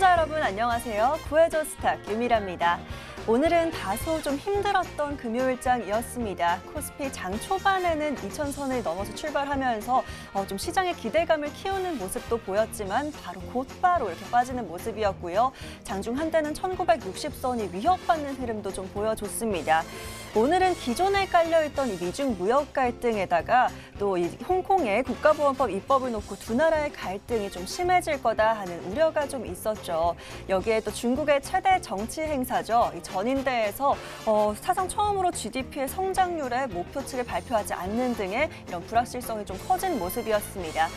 시청자 여러분 안녕하세요. 구해줘 스탁 유미라입니다. 오늘은 다소 좀 힘들었던 금요일장이었습니다. 코스피 장 초반에는 2,000선을 넘어서 출발하면서 좀 시장의 기대감을 키우는 모습도 보였지만 곧바로 이렇게 빠지는 모습이었고요. 장중 한때는 1,960선이 위협받는 흐름도 좀 보여줬습니다. 오늘은 기존에 깔려있던 이 미중 무역 갈등에다가 또 이 홍콩의 국가보안법 입법을 놓고 두 나라의 갈등이 좀 심해질 거다 하는 우려가 좀 있었죠. 여기에 또 중국의 최대 정치 행사죠. 이 전인대에서 사상 처음으로 GDP의 성장률의 목표치를 발표하지 않는 등의 이런 불확실성이 좀 커진 모습이었습니다.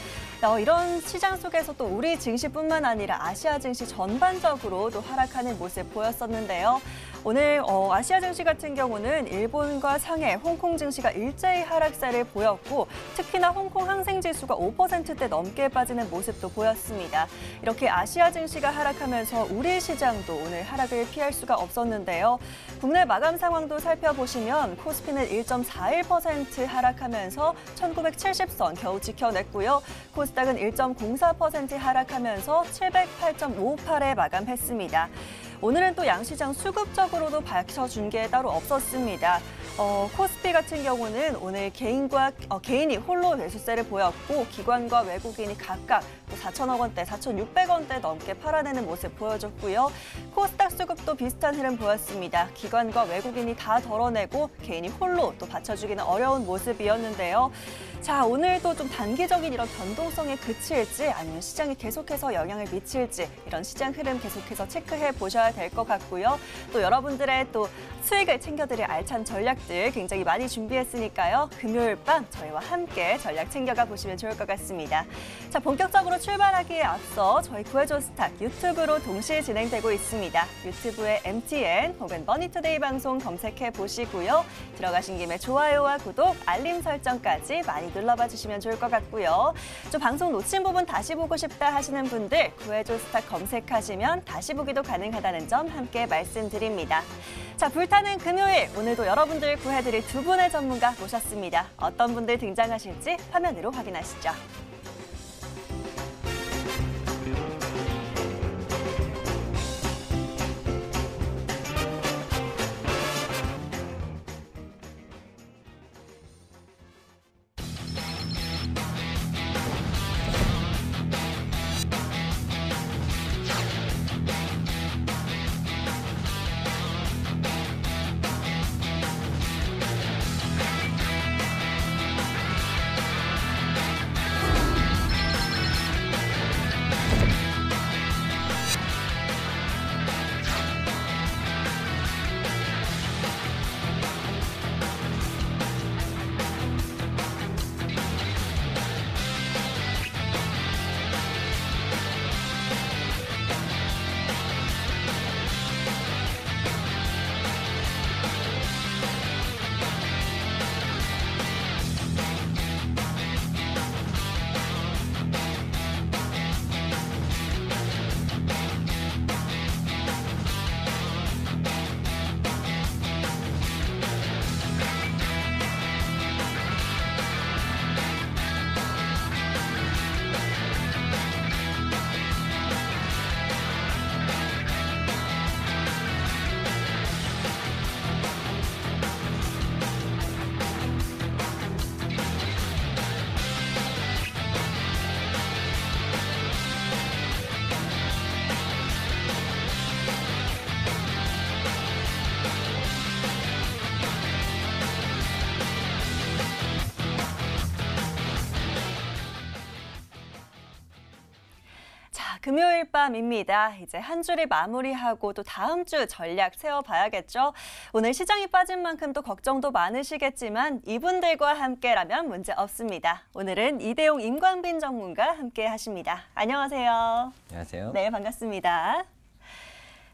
이런 시장 속에서 또 우리 증시뿐만 아니라 아시아 증시 전반적으로도 하락하는 모습 보였었는데요. 오늘 아시아 증시 같은 경우는 일본과 상해, 홍콩 증시가 일제히 하락세를 보였고 특히나 홍콩 항생지수가 5%대 넘게 빠지는 모습도 보였습니다. 이렇게 아시아 증시가 하락하면서 우리 시장도 오늘 하락을 피할 수가 없었는데요. 국내 마감 상황도 살펴보시면 코스피는 1.41% 하락하면서 1970선 겨우 지켜냈고요. 코스닥은 1.04% 하락하면서 708.58에 마감했습니다. 오늘은 또 양시장 수급적으로도 밝혀준 게 따로 없었습니다. 코스피 같은 경우는 오늘 개인이 홀로 매수세를 보였고 기관과 외국인이 각각 또 4천억 원대, 4,600원대 넘게 팔아내는 모습 보여줬고요. 코스닥 수급도 비슷한 흐름 보였습니다. 기관과 외국인이 다 덜어내고 개인이 홀로 또 받쳐주기는 어려운 모습이었는데요. 자, 오늘도 좀 단기적인 이런 변동성에 그칠지 아니면 시장이 계속해서 영향을 미칠지 이런 시장 흐름 계속해서 체크해 보셔야 될 것 같고요. 또 여러분들의 또 수익을 챙겨드릴 알찬 전략들 굉장히 많이 준비했으니까요. 금요일 밤 저희와 함께 전략 챙겨가 보시면 좋을 것 같습니다. 자, 본격적으로 출발하기에 앞서 저희 구해줘 스탁 유튜브로 동시에 진행되고 있습니다. 유튜브에 MTN 혹은 머니투데이 방송 검색해 보시고요. 들어가신 김에 좋아요와 구독, 알림 설정까지 많이 눌러봐 주시면 좋을 것 같고요. 좀 방송 놓친 부분 다시 보고 싶다 하시는 분들 구해줘 스탁 검색하시면 다시 보기도 가능하다는 점 함께 말씀드립니다. 자, 불타는 금요일 오늘도 여러분들 구해드릴 두 분의 전문가 모셨습니다. 어떤 분들 등장하실지 화면으로 확인하시죠. 금요일 밤입니다. 이제 한 주를 마무리하고 또 다음 주 전략 세워봐야겠죠. 오늘 시장이 빠진 만큼 또 걱정도 많으시겠지만 이분들과 함께라면 문제 없습니다. 오늘은 이대용 임광빈 전문가 함께 하십니다. 안녕하세요. 안녕하세요. 네, 반갑습니다.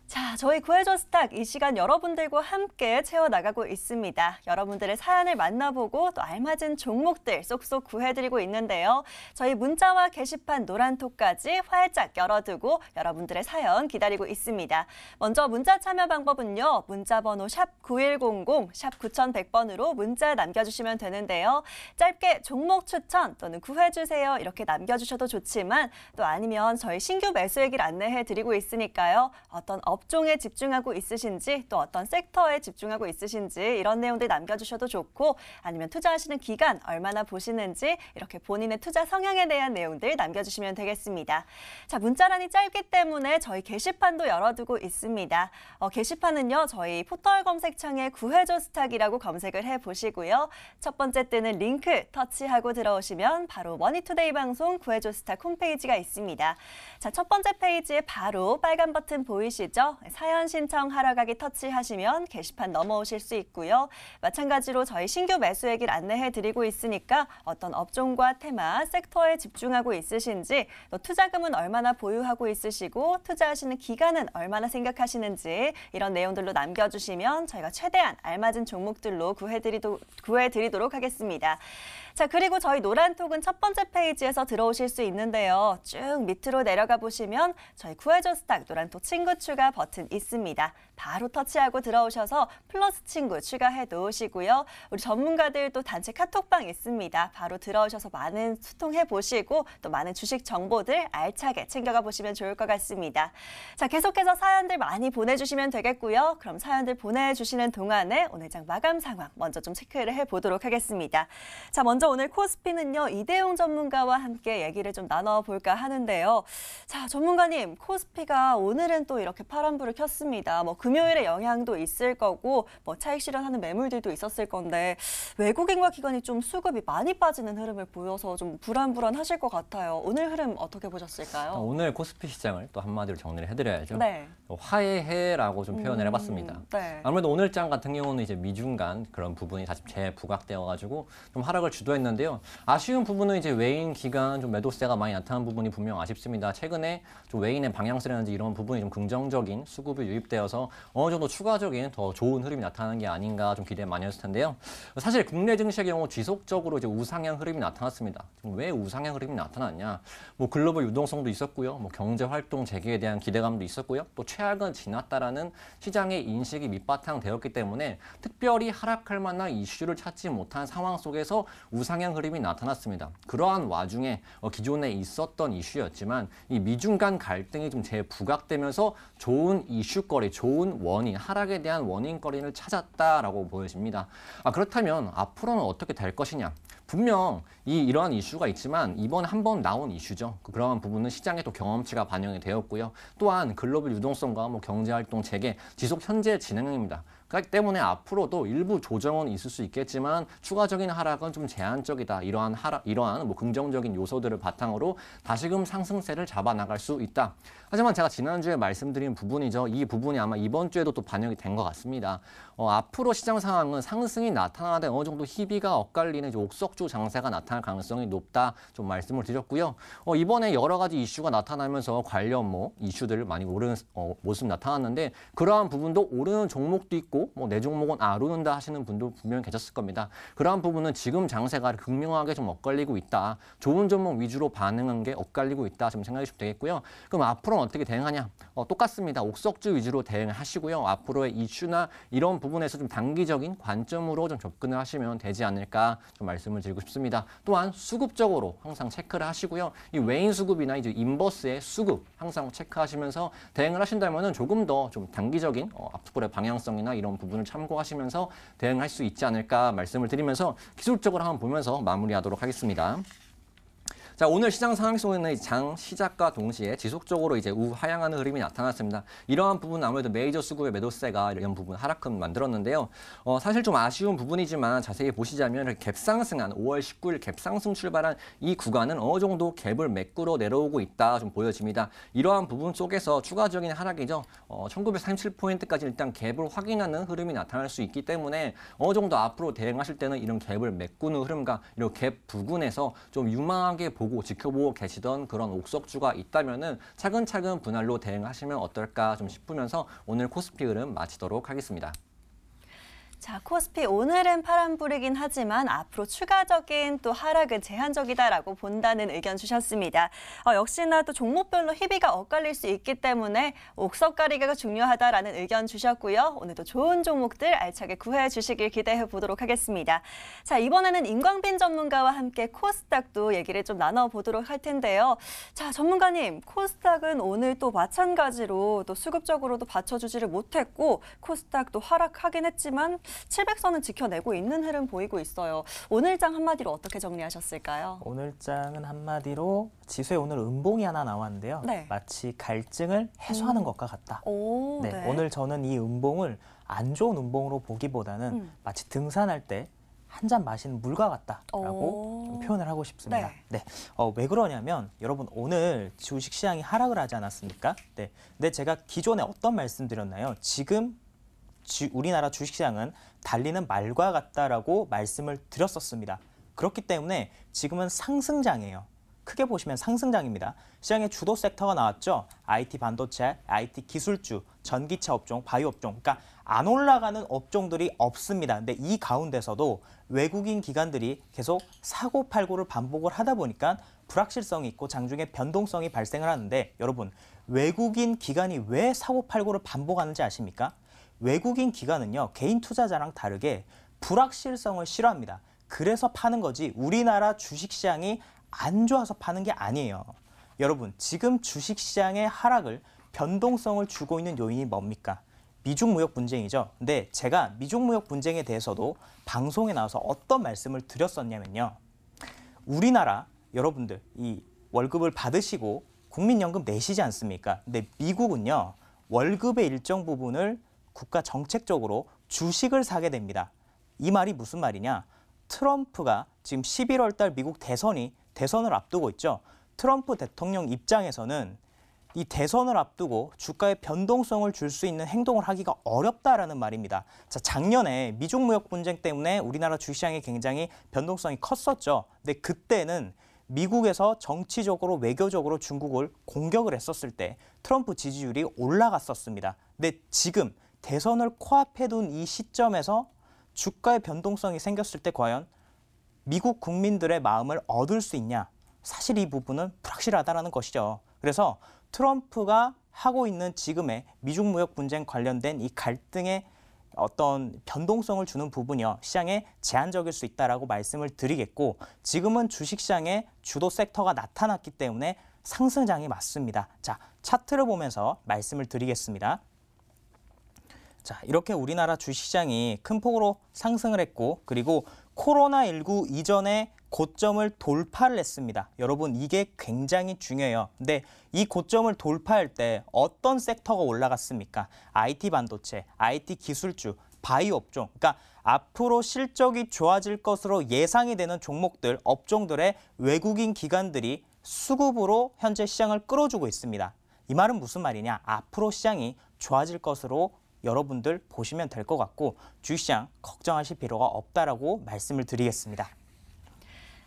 자, 저희 구해줘 스탁 이 시간 여러분들과 함께 채워나가고 있습니다. 여러분들의 사연을 만나보고 또 알맞은 종목들 쏙쏙 구해드리고 있는데요. 저희 문자와 게시판 노란톡까지 활짝 열어두고 여러분들의 사연 기다리고 있습니다. 먼저 문자 참여 방법은요. 문자번호 샵 9100, 샵 9100번으로 문자 남겨주시면 되는데요. 짧게 종목 추천 또는 구해주세요 이렇게 남겨주셔도 좋지만 또 아니면 저희 신규 매수얘기를 안내해드리고 있으니까요. 어떤 업종에 집중하고 있으신지 또 어떤 섹터에 집중하고 있으신지 이런 내용들 남겨주셔도 좋고 아니면 투자하시는 기간 얼마나 보시는지 이렇게 본인의 투자 성향에 대한 내용들 남겨주시면 되겠습니다. 자, 문자란이 짧기 때문에 저희 게시판도 열어두고 있습니다. 게시판은요. 저희 포털 검색창에 구해줘 스탁이라고 검색을 해보시고요. 첫 번째 뜨는 링크 터치하고 들어오시면 바로 머니투데이 방송 구해줘 스탁 홈페이지가 있습니다. 자, 첫 번째 페이지에 바로 빨간 버튼 보이시죠? 사연 신청하러 가기 터치하시면 게시판 넘어오실 수 있고요. 마찬가지로 저희 신규 매수얘기를 안내해드리고 있으니까 어떤 업종과 테마, 섹터에 집중하고 있으신지 또 투자금은 얼마나 보유하고 있으시고 투자하시는 기간은 얼마나 생각하시는지 이런 내용들로 남겨주시면 저희가 최대한 알맞은 종목들로 구해드리도록 하겠습니다. 자, 그리고 저희 노란톡은 첫 번째 페이지에서 들어오실 수 있는데요. 쭉 밑으로 내려가 보시면 저희 구해줘 스탁 노란톡 친구 추가 버튼 있습니다. 바로 터치하고 들어오셔서 플러스 친구 추가해 놓으시고요. 우리 전문가들 또 단체 카톡방 있습니다. 바로 들어오셔서 많은 소통해 보시고 또 많은 주식 정보들 알차게 챙겨가 보시면 좋을 것 같습니다. 자, 계속해서 사연들 많이 보내주시면 되겠고요. 그럼 사연들 보내주시는 동안에 오늘 장 마감 상황 먼저 좀 체크를 해보도록 하겠습니다. 자, 먼저 오늘 코스피는요. 이대용 전문가와 함께 얘기를 좀 나눠볼까 하는데요. 자, 전문가님, 코스피가 오늘은 또 이렇게 파란불을 켰습니다. 금요일에 영향도 있을 거고 차익 실현하는 매물들도 있었을 건데 외국인과 기관이 좀 수급이 많이 빠지는 흐름을 보여서 좀 불안하실 것 같아요. 오늘 흐름 어떻게 보셨을까요? 오늘 코스피 시장을 또 한마디로 정리를 해드려야죠. 네. 화해해라고 좀 표현을 해봤습니다. 네. 아무래도 오늘 장 같은 경우는 이제 미중 간 그런 부분이 다시 재부각되어가지고 좀 하락을 주도했는데요. 아쉬운 부분은 이제 외인 기관 좀 매도세가 많이 나타난 부분이 분명 아쉽습니다. 최근에 좀 외인의 방향세라든지 이런 부분이 좀 긍정적인 수급이 유입되어서 어느 정도 추가적인 더 좋은 흐름이 나타나는 게 아닌가 좀 기대 많이 했을 텐데요. 사실 국내 증시의 경우 지속적으로 이제 우상향 흐름이 나타났습니다. 왜 우상향 흐름이 나타났냐? 글로벌 유동성도 있었고요. 경제 활동 재개에 대한 기대감도 있었고요. 또 최악은 지났다라는 시장의 인식이 밑바탕되었기 때문에 특별히 하락할 만한 이슈를 찾지 못한 상황 속에서 우상향 흐름이 나타났습니다. 그러한 와중에 기존에 있었던 이슈였지만 이 미중 간 갈등이 좀 재부각되면서 좋은 이슈거리, 좋은 원인, 하락에 대한 원인거리를 찾았다라고 보여집니다. 그렇다면 앞으로는 어떻게 될 것이냐? 분명 이러한 이슈가 있지만 이번에 한 번 나온 이슈죠. 그러한 부분은 시장에 또 경험치가 반영이 되었고요. 또한 글로벌 유동성과 경제활동 재개 지속 현재 진행입니다. 그렇기 때문에 앞으로도 일부 조정은 있을 수 있겠지만 추가적인 하락은 좀 제한적이다. 이러한 긍정적인 요소들을 바탕으로 다시금 상승세를 잡아나갈 수 있다. 하지만 제가 지난주에 말씀드린 부분이죠. 이 부분이 아마 이번 주에도 또 반영이 된 것 같습니다. 앞으로 시장 상황은 상승이 나타나되 어느 정도 희비가 엇갈리는 옥석주 장세가 나타날 가능성이 높다. 좀 말씀을 드렸고요. 이번에 여러 가지 이슈가 나타나면서 관련 이슈들을 많이 오르는 모습 나타났는데 그러한 부분도 오르는 종목도 있고 내 종목은 안 오른다 하시는 분도 분명히 계셨을 겁니다. 그러한 부분은 지금 장세가 극명하게 좀 엇갈리고 있다. 좋은 종목 위주로 반응한 게 엇갈리고 있다. 좀 생각해 주시면 되겠고요. 그럼 앞으로는 어떻게 대응하냐? 똑같습니다. 옥석주 위주로 대응하시고요. 앞으로의 이슈나 이런 부분에서 좀 단기적인 관점으로 좀 접근을 하시면 되지 않을까 좀 말씀을 드리고 싶습니다. 또한 수급적으로 항상 체크를 하시고요. 이 외인 수급이나 이제 인버스의 수급 항상 체크하시면서 대응을 하신다면은 조금 더 좀 단기적인 앞으로의 방향성이나 이런 부분을 참고하시면서 대응할 수 있지 않을까 말씀을 드리면서 기술적으로 한번 보면서 마무리하도록 하겠습니다. 자, 오늘 시장 상황 속에는 장 시작과 동시에 지속적으로 이제 우하향하는 흐름이 나타났습니다. 이러한 부분은 아무래도 메이저 수급의 매도세가 이런 부분 하락금 만들었는데요. 사실 좀 아쉬운 부분이지만 자세히 보시자면 갭상승한 5월 19일 갭상승 출발한 이 구간은 어느 정도 갭을 메꾸러 내려오고 있다 좀 보여집니다. 이러한 부분 속에서 추가적인 하락이죠. 1937포인트까지 일단 갭을 확인하는 흐름이 나타날 수 있기 때문에 어느 정도 앞으로 대응하실 때는 이런 갭을 메꾸는 흐름과 이런 갭 부근에서 좀 유망하게 보고 보고 지켜보고 계시던 그런 옥석주가 있다면은 차근차근 분할로 대응하시면 어떨까 좀 싶으면서 오늘 코스피 흐름 마치도록 하겠습니다. 자, 코스피 오늘은 파란불이긴 하지만 앞으로 추가적인 또 하락은 제한적이다라고 본다는 의견 주셨습니다. 역시나 또 종목별로 희비가 엇갈릴 수 있기 때문에 옥석가리기가 중요하다라는 의견 주셨고요. 오늘도 좋은 종목들 알차게 구해해 주시길 기대해 보도록 하겠습니다. 자, 이번에는 임광빈 전문가와 함께 코스닥도 얘기를 좀 나눠보도록 할 텐데요. 자, 전문가님, 코스닥은 오늘 또 마찬가지로 또 수급적으로도 받쳐주지를 못했고 코스닥도 하락하긴 했지만 700선은 지켜내고 있는 흐름 보이고 있어요. 오늘장 한마디로 어떻게 정리하셨을까요? 오늘장은 한마디로 지수에 오늘 음봉이 하나 나왔는데요. 네. 마치 갈증을 해소하는 것과 같다. 오, 네, 네. 오늘 저는 이 음봉을 안 좋은 음봉으로 보기보다는 마치 등산할 때 한 잔 마시는 물과 같다라고 좀 표현을 하고 싶습니다. 네. 왜 그러냐면 여러분 오늘 주식시장이 하락을 하지 않았습니까? 네. 근데 제가 기존에 어떤 말씀 드렸나요? 지금 우리나라 주식시장은 달리는 말과 같다라고 말씀을 드렸었습니다. 그렇기 때문에 지금은 상승장이에요. 크게 보시면 상승장입니다. 시장의 주도 섹터가 나왔죠. IT 반도체, IT 기술주, 전기차 업종, 바이오 업종. 그러니까 안 올라가는 업종들이 없습니다. 근데 이 가운데서도 외국인 기관들이 계속 사고팔고를 반복을 하다 보니까 불확실성이 있고 장중에 변동성이 발생을 하는데 여러분 외국인 기관이 왜 사고팔고를 반복하는지 아십니까? 외국인 기관은요, 개인 투자자랑 다르게 불확실성을 싫어합니다. 그래서 파는 거지 우리나라 주식시장이 안 좋아서 파는 게 아니에요. 여러분, 지금 주식시장의 하락을 변동성을 주고 있는 요인이 뭡니까? 미중 무역 분쟁이죠. 근데 제가 미중 무역 분쟁에 대해서도 방송에 나와서 어떤 말씀을 드렸었냐면요. 우리나라 여러분들 이 월급을 받으시고 국민연금 내시지 않습니까? 근데 미국은요, 월급의 일정 부분을 국가 정책적으로 주식을 사게 됩니다. 이 말이 무슨 말이냐? 트럼프가 지금 11월 달 미국 대선을 앞두고 있죠. 트럼프 대통령 입장에서는 이 대선을 앞두고 주가에 변동성을 줄 수 있는 행동을 하기가 어렵다라는 말입니다. 자, 작년에 미중 무역 분쟁 때문에 우리나라 주식시장이 굉장히 변동성이 컸었죠. 근데 그때는 미국에서 정치적으로 외교적으로 중국을 공격을 했었을 때 트럼프 지지율이 올라갔었습니다. 근데 지금 대선을 코앞에 둔 이 시점에서 주가의 변동성이 생겼을 때 과연 미국 국민들의 마음을 얻을 수 있냐? 사실 이 부분은 불확실하다는 것이죠. 그래서 트럼프가 하고 있는 지금의 미중 무역 분쟁 관련된 이 갈등의 어떤 변동성을 주는 부분이요, 시장에 제한적일 수 있다라고 말씀을 드리겠고, 지금은 주식시장의 주도 섹터가 나타났기 때문에 상승장이 맞습니다. 자, 차트를 보면서 말씀을 드리겠습니다. 자, 이렇게 우리나라 주식시장이 큰 폭으로 상승을 했고, 그리고 코로나19 이전에 고점을 돌파를 했습니다. 여러분, 이게 굉장히 중요해요. 근데 이 고점을 돌파할 때 어떤 섹터가 올라갔습니까? IT 반도체, IT 기술주, 바이오 업종. 그러니까 앞으로 실적이 좋아질 것으로 예상이 되는 종목들, 업종들의 외국인 기관들이 수급으로 현재 시장을 끌어주고 있습니다. 이 말은 무슨 말이냐? 앞으로 시장이 좋아질 것으로 여러분들 보시면 될 것 같고 주식시장 걱정하실 필요가 없다라고 말씀을 드리겠습니다.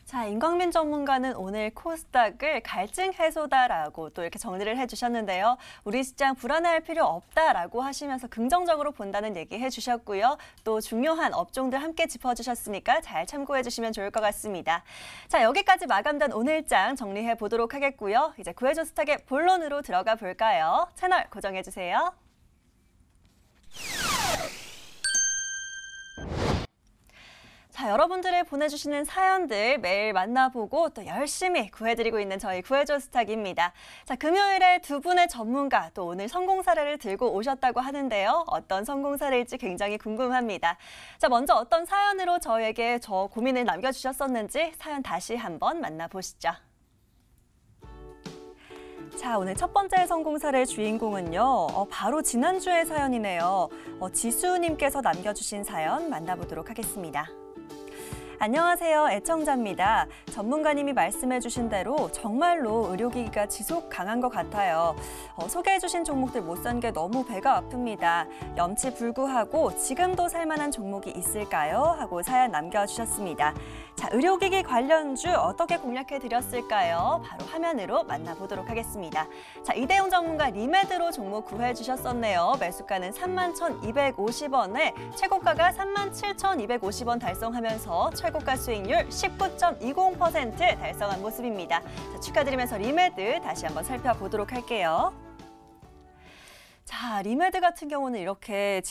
자, 임광빈 전문가는 오늘 코스닥을 갈증 해소다라고 또 이렇게 정리를 해주셨는데요. 우리 시장 불안해할 필요 없다라고 하시면서 긍정적으로 본다는 얘기 해주셨고요. 또 중요한 업종들 함께 짚어주셨으니까 잘 참고해 주시면 좋을 것 같습니다. 자, 여기까지 마감된 오늘장 정리해 보도록 하겠고요. 이제 구해줘 스탁의 본론으로 들어가 볼까요? 채널 고정해 주세요. 자, 여러분들의 보내주시는 사연들 매일 만나보고 또 열심히 구해드리고 있는 저희 구해줘 스탁입니다. 자, 금요일에 두 분의 전문가 또 오늘 성공 사례를 들고 오셨다고 하는데요. 어떤 성공 사례일지 굉장히 궁금합니다. 자, 먼저 어떤 사연으로 저에게 고민을 남겨주셨었는지 사연 다시 한번 만나보시죠. 자, 오늘 첫 번째 성공 사례 주인공은요. 바로 지난주의 사연이네요. 지수님께서 남겨주신 사연 만나보도록 하겠습니다. 안녕하세요. 애청자입니다. 전문가님이 말씀해주신 대로 정말로 의료기기가 지속 강한 것 같아요. 소개해주신 종목들 못 산 게 너무 배가 아픕니다. 염치 불구하고 지금도 살만한 종목이 있을까요? 하고 사연 남겨주셨습니다. 자, 의료기기 관련주 어떻게 공략해드렸을까요? 바로 화면으로 만나보도록 하겠습니다. 자, 이대용 전문가 리메드로 종목 구해주셨었네요. 매수가는 31,250원에 최고가가 37,250원 달성하면서 최고가 수익률 19.20% 달성한 모습입니다. 자, 축하드리면서 리메드 다시 한번 살펴보도록 할게요. 자, 리메드 같은 경우는 이렇게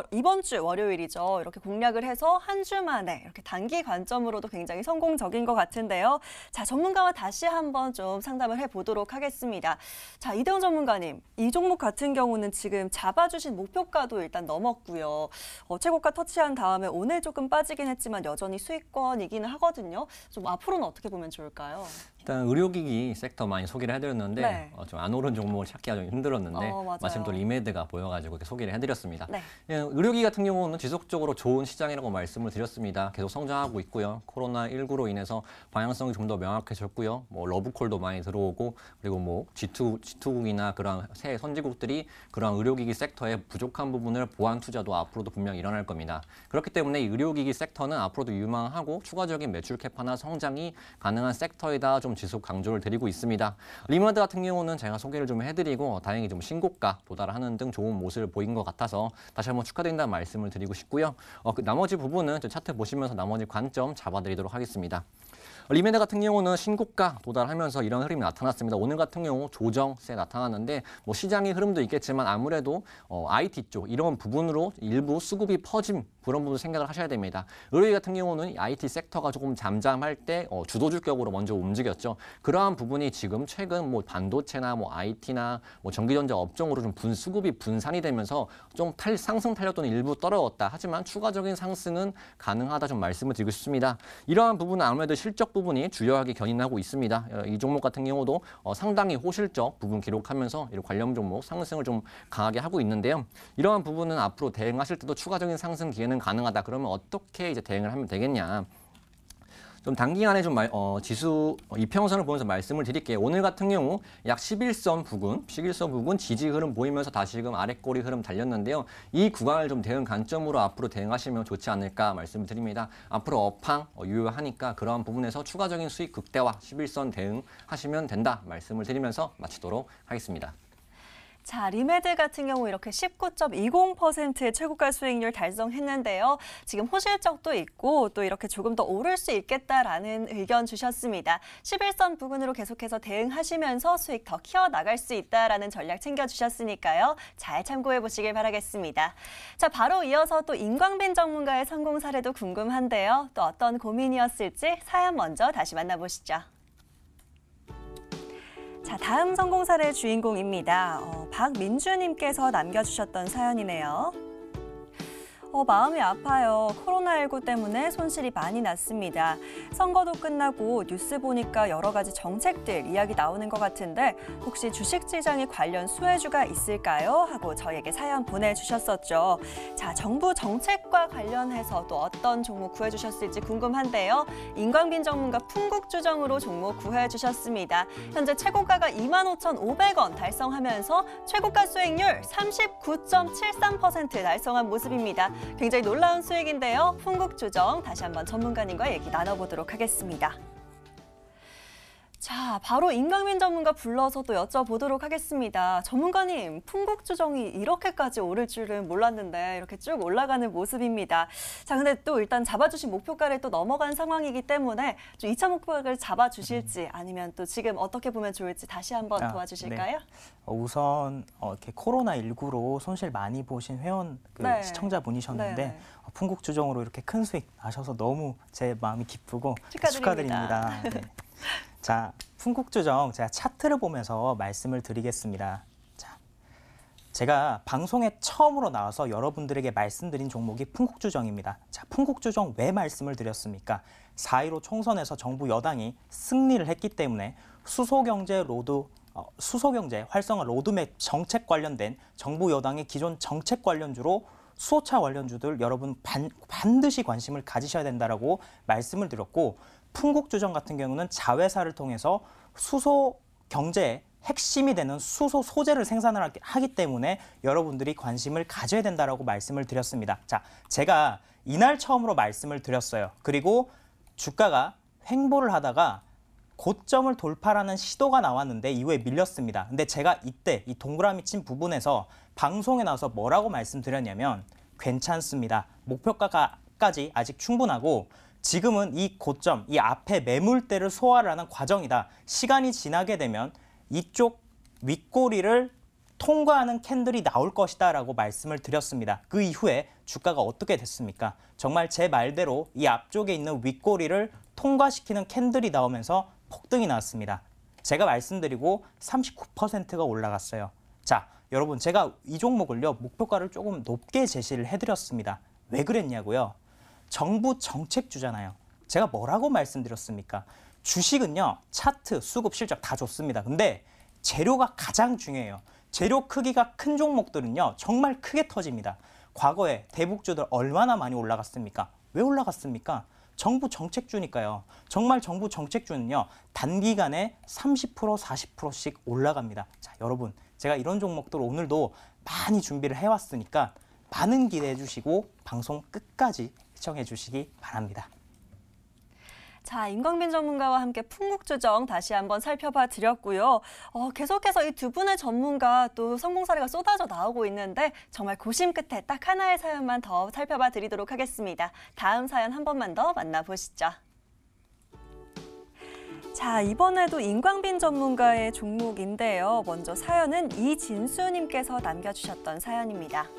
이번 주 월요일이죠. 이렇게 공략을 해서 한 주 만에 이렇게 단기 관점으로도 굉장히 성공적인 것 같은데요. 자, 전문가와 다시 한번 좀 상담을 해보도록 하겠습니다. 자, 이대훈 전문가님, 이 종목 같은 경우는 지금 잡아주신 목표가도 일단 넘었고요. 최고가 터치한 다음에 오늘 조금 빠지긴 했지만 여전히 수익권이기는 하거든요. 좀 앞으로는 어떻게 보면 좋을까요? 일단 의료기기 섹터 많이 소개를 해드렸는데 네. 좀 안 오른 종목을 찾기가 좀 힘들었는데 맞아요. 마침 또 리메드가 보여가지고 이렇게 소개를 해드렸습니다. 네. 의료기기 같은 경우는 지속적으로 좋은 시장이라고 말씀을 드렸습니다. 계속 성장하고 있고요. 코로나19로 인해서 방향성이 좀 더 명확해졌고요. 뭐 러브콜도 많이 들어오고 그리고 뭐 G2국이나 그런 새 선진국들이 그런 의료기기 섹터의 부족한 부분을 보완 투자도 앞으로도 분명히 일어날 겁니다. 그렇기 때문에 이 의료기기 섹터는 앞으로도 유망하고 추가적인 매출 캐파나 성장이 가능한 섹터이다 좀 지속 강조를 드리고 있습니다. 리메드 같은 경우는 제가 소개를 좀 해드리고 다행히 좀 신고가 도달하는 등 좋은 모습을 보인 것 같아서 다시 한번 축하드린다는 말씀을 드리고 싶고요. 나머지 부분은 차트 보시면서 나머지 관점 잡아드리도록 하겠습니다. 리메드 같은 경우는 신고가 도달하면서 이런 흐름이 나타났습니다. 오늘 같은 경우 조정세 나타났는데 뭐 시장의 흐름도 있겠지만 아무래도 IT 쪽 이런 부분으로 일부 수급이 퍼짐 그런 부분 생각을 하셔야 됩니다. 의료기 같은 경우는 IT 섹터가 조금 잠잠할 때 주도주격으로 먼저 움직였죠. 그러한 부분이 지금 최근 뭐 반도체나 뭐 IT나 뭐 전기전자 업종으로 좀 수급이 분산이 되면서 좀 상승 탄력 또는 일부 떨어졌다. 하지만 추가적인 상승은 가능하다 좀 말씀을 드리고 싶습니다. 이러한 부분은 아무래도 실적 부분이 주요하게 견인하고 있습니다. 이 종목 같은 경우도 상당히 호실적 부분 기록하면서 이런 관련 종목 상승을 좀 강하게 하고 있는데요. 이러한 부분은 앞으로 대응하실 때도 추가적인 상승 기회는 가능하다. 그러면 어떻게 이제 대응을 하면 되겠냐? 좀 단기간에 좀 지수 이평선을 보면서 말씀을 드릴게요. 오늘 같은 경우 약 11선 부근 지지 흐름 보이면서 다시금 아랫꼬리 흐름 달렸는데요. 이 구간을 좀 대응 관점으로 앞으로 대응하시면 좋지 않을까 말씀을 드립니다. 앞으로 업황 유효하니까 그러한 부분에서 추가적인 수익 극대화 11선 대응하시면 된다 말씀을 드리면서 마치도록 하겠습니다. 자, 리메드 같은 경우 이렇게 19.20%의 최고가 수익률 달성했는데요. 지금 호실적도 있고 또 이렇게 조금 더 오를 수 있겠다라는 의견 주셨습니다. 11선 부근으로 계속해서 대응하시면서 수익 더 키워나갈 수 있다라는 전략 챙겨주셨으니까요. 잘 참고해 보시길 바라겠습니다. 자, 바로 이어서 또 임광빈 전문가의 성공 사례도 궁금한데요. 또 어떤 고민이었을지 사연 먼저 다시 만나보시죠. 자, 다음 성공 사례 주인공입니다. 박민주님께서 남겨주셨던 사연이네요. 마음이 아파요. 코로나19 때문에 손실이 많이 났습니다. 선거도 끝나고 뉴스 보니까 여러 가지 정책들 이야기 나오는 것 같은데 혹시 주식시장에 관련 수혜주가 있을까요? 하고 저에게 사연 보내주셨었죠. 자, 정부 정책과 관련해서 또 어떤 종목 구해주셨을지 궁금한데요. 임광빈 전문가 풍국주정으로 종목 구해주셨습니다. 현재 최고가가 25,500원 달성하면서 최고가 수익률 39.73% 달성한 모습입니다. 굉장히 놀라운 수익인데요. 풍국주정 다시 한번 전문가님과 얘기 나눠보도록 하겠습니다. 자, 바로 임광빈 전문가 불러서 또 여쭤보도록 하겠습니다. 전문가님, 풍국주정이 이렇게까지 오를 줄은 몰랐는데 이렇게 쭉 올라가는 모습입니다. 자, 근데 또 일단 잡아주신 목표가를 또 넘어간 상황이기 때문에 좀 2차 목표가를 잡아주실지 아니면 또 지금 어떻게 보면 좋을지 다시 한번 도와주실까요? 네. 우선 이렇게 코로나19로 손실 많이 보신 회원 네. 시청자분이셨는데 네. 풍국주정으로 이렇게 큰 수익 나셔서 너무 제 마음이 기쁘고 축하드립니다. 네. 자, 풍국주정 제가 차트를 보면서 말씀을 드리겠습니다. 자, 제가 방송에 처음으로 나와서 여러분들에게 말씀드린 종목이 풍국주정입니다. 자, 풍국주정 왜 말씀을 드렸습니까? 4.15 총선에서 정부 여당이 승리를 했기 때문에 수소경제 활성화 로드맵 정책 관련된 정부 여당의 기존 정책 관련주로 수소차 관련주들 여러분 반드시 관심을 가지셔야 된다라고 말씀을 드렸고, 풍국주정 같은 경우는 자회사를 통해서 수소 경제의 핵심이 되는 수소 소재를 생산을 하기 때문에 여러분들이 관심을 가져야 된다라고 말씀을 드렸습니다. 자, 제가 이날 처음으로 말씀을 드렸어요. 그리고 주가가 횡보를 하다가 고점을 돌파하는 시도가 나왔는데 이후에 밀렸습니다. 근데 제가 이때 이 동그라미 친 부분에서 방송에 나와서 뭐라고 말씀드렸냐면, 괜찮습니다. 목표가까지 아직 충분하고 지금은 이 고점, 이 앞에 매물대를 소화를 하는 과정이다. 시간이 지나게 되면 이쪽 윗꼬리를 통과하는 캔들이 나올 것이다 라고 말씀을 드렸습니다. 그 이후에 주가가 어떻게 됐습니까? 정말 제 말대로 이 앞쪽에 있는 윗꼬리를 통과시키는 캔들이 나오면서 폭등이 나왔습니다. 제가 말씀드리고 39%가 올라갔어요. 자, 여러분, 제가 이 종목을요, 목표가를 조금 높게 제시를 해드렸습니다. 왜 그랬냐고요? 정부 정책주잖아요. 제가 뭐라고 말씀드렸습니까? 주식은요, 차트, 수급, 실적 다 좋습니다. 근데 재료가 가장 중요해요. 재료 크기가 큰 종목들은요, 정말 크게 터집니다. 과거에 대북주들 얼마나 많이 올라갔습니까? 왜 올라갔습니까? 정부 정책주니까요. 정말 정부 정책주는요, 단기간에 30%, 40%씩 올라갑니다. 자, 여러분, 제가 이런 종목들 오늘도 많이 준비를 해왔으니까 많은 기대해 주시고 방송 끝까지 시청해 주시기 바랍니다. 자, 임광빈 전문가와 함께 풍국주정 다시 한번 살펴봐 드렸고요. 계속해서 이 두 분의 전문가 또 성공 사례가 쏟아져 나오고 있는데 정말 고심 끝에 딱 하나의 사연만 더 살펴봐 드리도록 하겠습니다. 다음 사연 한 번만 더 만나보시죠. 자, 이번에도 임광빈 전문가의 종목인데요. 먼저 사연은 이진수님께서 남겨주셨던 사연입니다.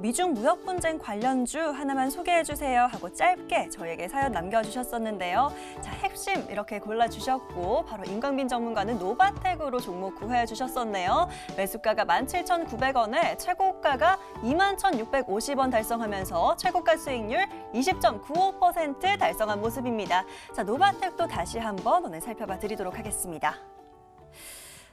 미중 무역 분쟁 관련주 하나만 소개해 주세요 하고 짧게 저에게 사연 남겨주셨었는데요. 자, 핵심 이렇게 골라주셨고 바로 임광빈 전문가는 노바텍으로 종목 구해해 주셨었네요. 매수가가 17,900원에 최고가가 21,650원 달성하면서 최고가 수익률 20.95% 달성한 모습입니다. 자, 노바텍도 다시 한번 오늘 살펴봐 드리도록 하겠습니다.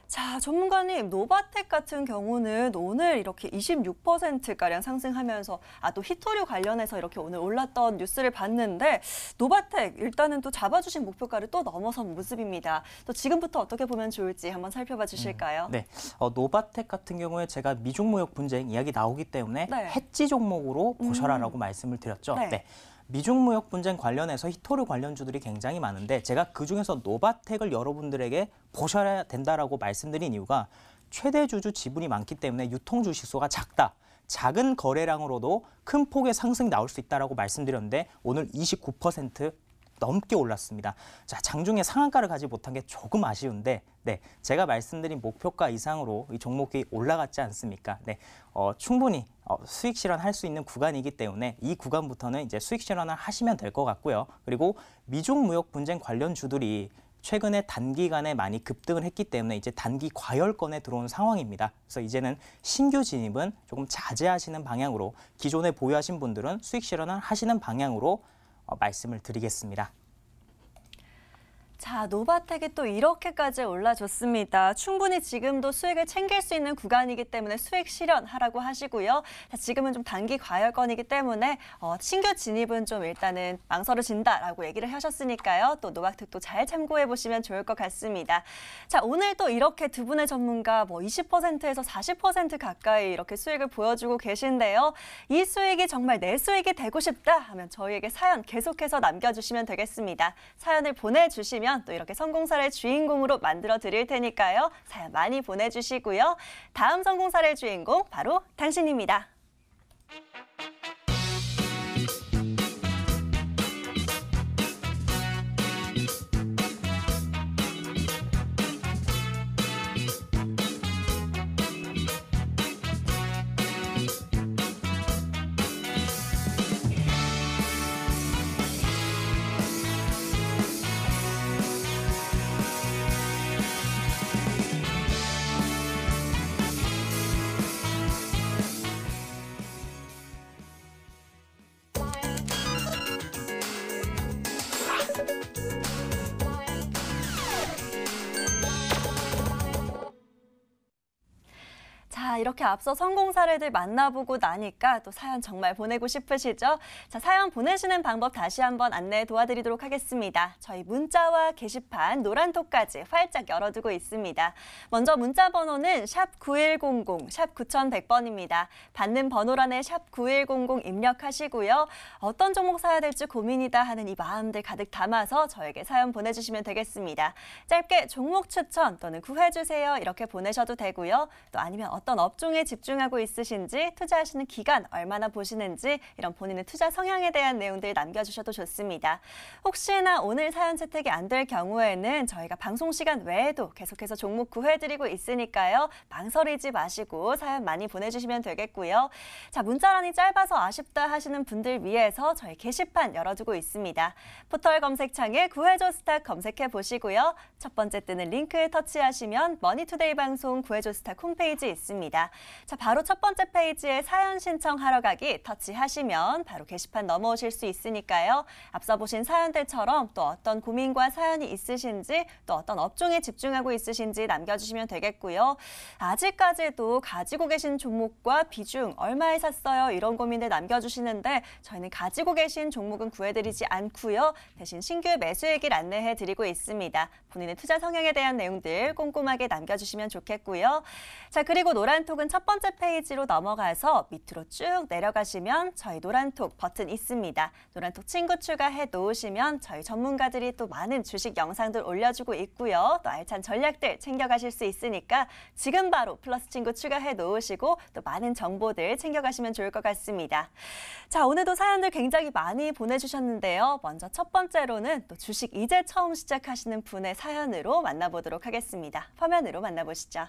자, 전문가님, 노바텍 같은 경우는 오늘 이렇게 26%가량 상승하면서 또 히토류 관련해서 이렇게 오늘 올랐던 뉴스를 봤는데 노바텍 일단은 또 잡아주신 목표가를 또 넘어선 모습입니다. 또 지금부터 어떻게 보면 좋을지 한번 살펴봐 주실까요? 네, 노바텍 같은 경우에 제가 미중 무역 분쟁 이야기 나오기 때문에 네. 해지 종목으로 보셔라라고 말씀을 드렸죠. 네. 네. 미중 무역 분쟁 관련해서 히토류 관련주들이 굉장히 많은데 제가 그중에서 노바텍을 여러분들에게 보셔야 된다라고 말씀드린 이유가 최대 주주 지분이 많기 때문에 유통 주식수가 작다. 작은 거래량으로도 큰 폭의 상승이 나올 수 있다라고 말씀드렸는데 오늘 29% 넘게 올랐습니다. 자, 장중에 상한가를 가지 못한 게 조금 아쉬운데, 네, 제가 말씀드린 목표가 이상으로 이 종목이 올라갔지 않습니까? 네, 충분히 수익 실현할 수 있는 구간이기 때문에 이 구간부터는 이제 수익 실현을 하시면 될 것 같고요. 그리고 미중 무역 분쟁 관련주들이 최근에 단기간에 많이 급등을 했기 때문에 이제 단기 과열권에 들어온 상황입니다. 그래서 이제는 신규 진입은 조금 자제하시는 방향으로, 기존에 보유하신 분들은 수익 실현을 하시는 방향으로 말씀을 드리겠습니다. 자, 노바텍이 또 이렇게까지 올라줬습니다. 충분히 지금도 수익을 챙길 수 있는 구간이기 때문에 수익 실현하라고 하시고요. 자, 지금은 좀 단기 과열권이기 때문에 신규 진입은 좀 일단은 망설여진다라고 얘기를 하셨으니까요. 또 노바텍도 잘 참고해 보시면 좋을 것 같습니다. 자, 오늘 또 이렇게 두 분의 전문가 20%에서 40% 가까이 이렇게 수익을 보여주고 계신데요. 이 수익이 정말 내 수익이 되고 싶다 하면 저희에게 사연 계속해서 남겨주시면 되겠습니다. 사연을 보내주시면 또 이렇게 성공사례 주인공으로 만들어 드릴 테니까요. 사연 많이 보내주시고요. 다음 성공사례 주인공 바로 당신입니다. 자, 이렇게 앞서 성공 사례들 만나보고 나니까 또 사연 정말 보내고 싶으시죠? 자, 사연 보내시는 방법 다시 한번 안내 도와드리도록 하겠습니다. 저희 문자와 게시판, 노란톡까지 활짝 열어두고 있습니다. 먼저 문자 번호는 샵 9100, 샵 9100번입니다. 받는 번호란에 샵 9100 입력하시고요. 어떤 종목 사야 될지 고민이다 하는 이 마음들 가득 담아서 저에게 사연 보내주시면 되겠습니다. 짧게 종목 추천 또는 구해주세요 이렇게 보내셔도 되고요. 또 아니면 어떤 업종에 집중하고 있으신지, 투자하시는 기간 얼마나 보시는지 이런 본인의 투자 성향에 대한 내용들 남겨주셔도 좋습니다. 혹시나 오늘 사연 채택이 안 될 경우에는 저희가 방송 시간 외에도 계속해서 종목 구해드리고 있으니까요. 망설이지 마시고 사연 많이 보내주시면 되겠고요. 자, 문자란이 짧아서 아쉽다 하시는 분들 위해서 저희 게시판 열어두고 있습니다. 포털 검색창에 구해줘 스탁 검색해 보시고요. 첫 번째 뜨는 링크 터치하시면 머니투데이 방송 구해줘 스탁 홈페이지 있습니다. 자, 바로 첫 번째 페이지에 사연 신청하러 가기 터치하시면 바로 게시판 넘어오실 수 있으니까요. 앞서 보신 사연들처럼 또 어떤 고민과 사연이 있으신지, 또 어떤 업종에 집중하고 있으신지 남겨주시면 되겠고요. 아직까지도 가지고 계신 종목과 비중 얼마에 샀어요? 이런 고민들 남겨주시는데 저희는 가지고 계신 종목은 구해드리지 않고요. 대신 신규 매수 얘기를 안내해드리고 있습니다. 본인의 투자 성향에 대한 내용들 꼼꼼하게 남겨주시면 좋겠고요. 자, 그리고 노란톡은 첫 번째 페이지로 넘어가서 밑으로 쭉 내려가시면 저희 노란톡 버튼 있습니다. 노란톡 친구 추가해 놓으시면 저희 전문가들이 또 많은 주식 영상들 올려주고 있고요. 또 알찬 전략들 챙겨가실 수 있으니까 지금 바로 플러스 친구 추가해 놓으시고 또 많은 정보들 챙겨가시면 좋을 것 같습니다. 자, 오늘도 사연들 굉장히 많이 보내주셨는데요. 먼저 첫 번째로는 또 주식 이제 처음 시작하시는 분의 사연으로 만나보도록 하겠습니다. 화면으로 만나보시죠.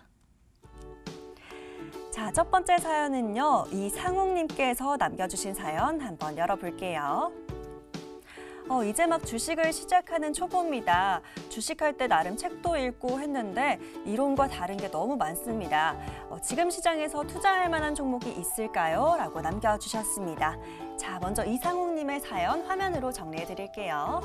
자, 첫 번째 사연은요. 이상욱님께서 남겨주신 사연 한번 열어볼게요. 이제 막 주식을 시작하는 초보입니다. 주식할 때 나름 책도 읽고 했는데 이론과 다른 게 너무 많습니다. 지금 시장에서 투자할 만한 종목이 있을까요? 라고 남겨주셨습니다. 자, 먼저 이상욱님의 사연 화면으로 정리해 드릴게요.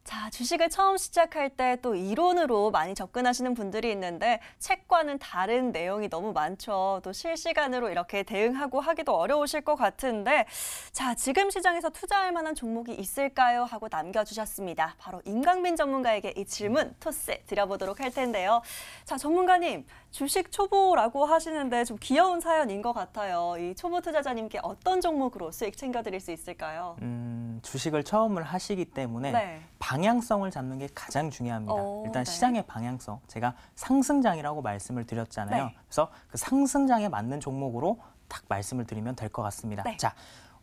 자, 주식을 처음 시작할 때 또 이론으로 많이 접근하시는 분들이 있는데 책과는 다른 내용이 너무 많죠. 또 실시간으로 이렇게 대응하고 하기도 어려우실 것 같은데 자, 지금 시장에서 투자할 만한 종목이 있을까요? 하고 남겨주셨습니다. 바로 임강민 전문가에게 이 질문 토스 드려보도록 할 텐데요. 자, 전문가님, 주식 초보라고 하시는데 좀 귀여운 사연인 것 같아요. 이 초보 투자자님께 어떤 종목으로 수익 챙겨드릴 수 있을까요? 주식을 처음을 하시기 때문에 네. 방향성을 잡는 게 가장 중요합니다. 일단 네. 시장의 방향성, 제가 상승장이라고 말씀을 드렸잖아요. 네. 그래서 그 상승장에 맞는 종목으로 딱 말씀을 드리면 될 것 같습니다. 네. 자,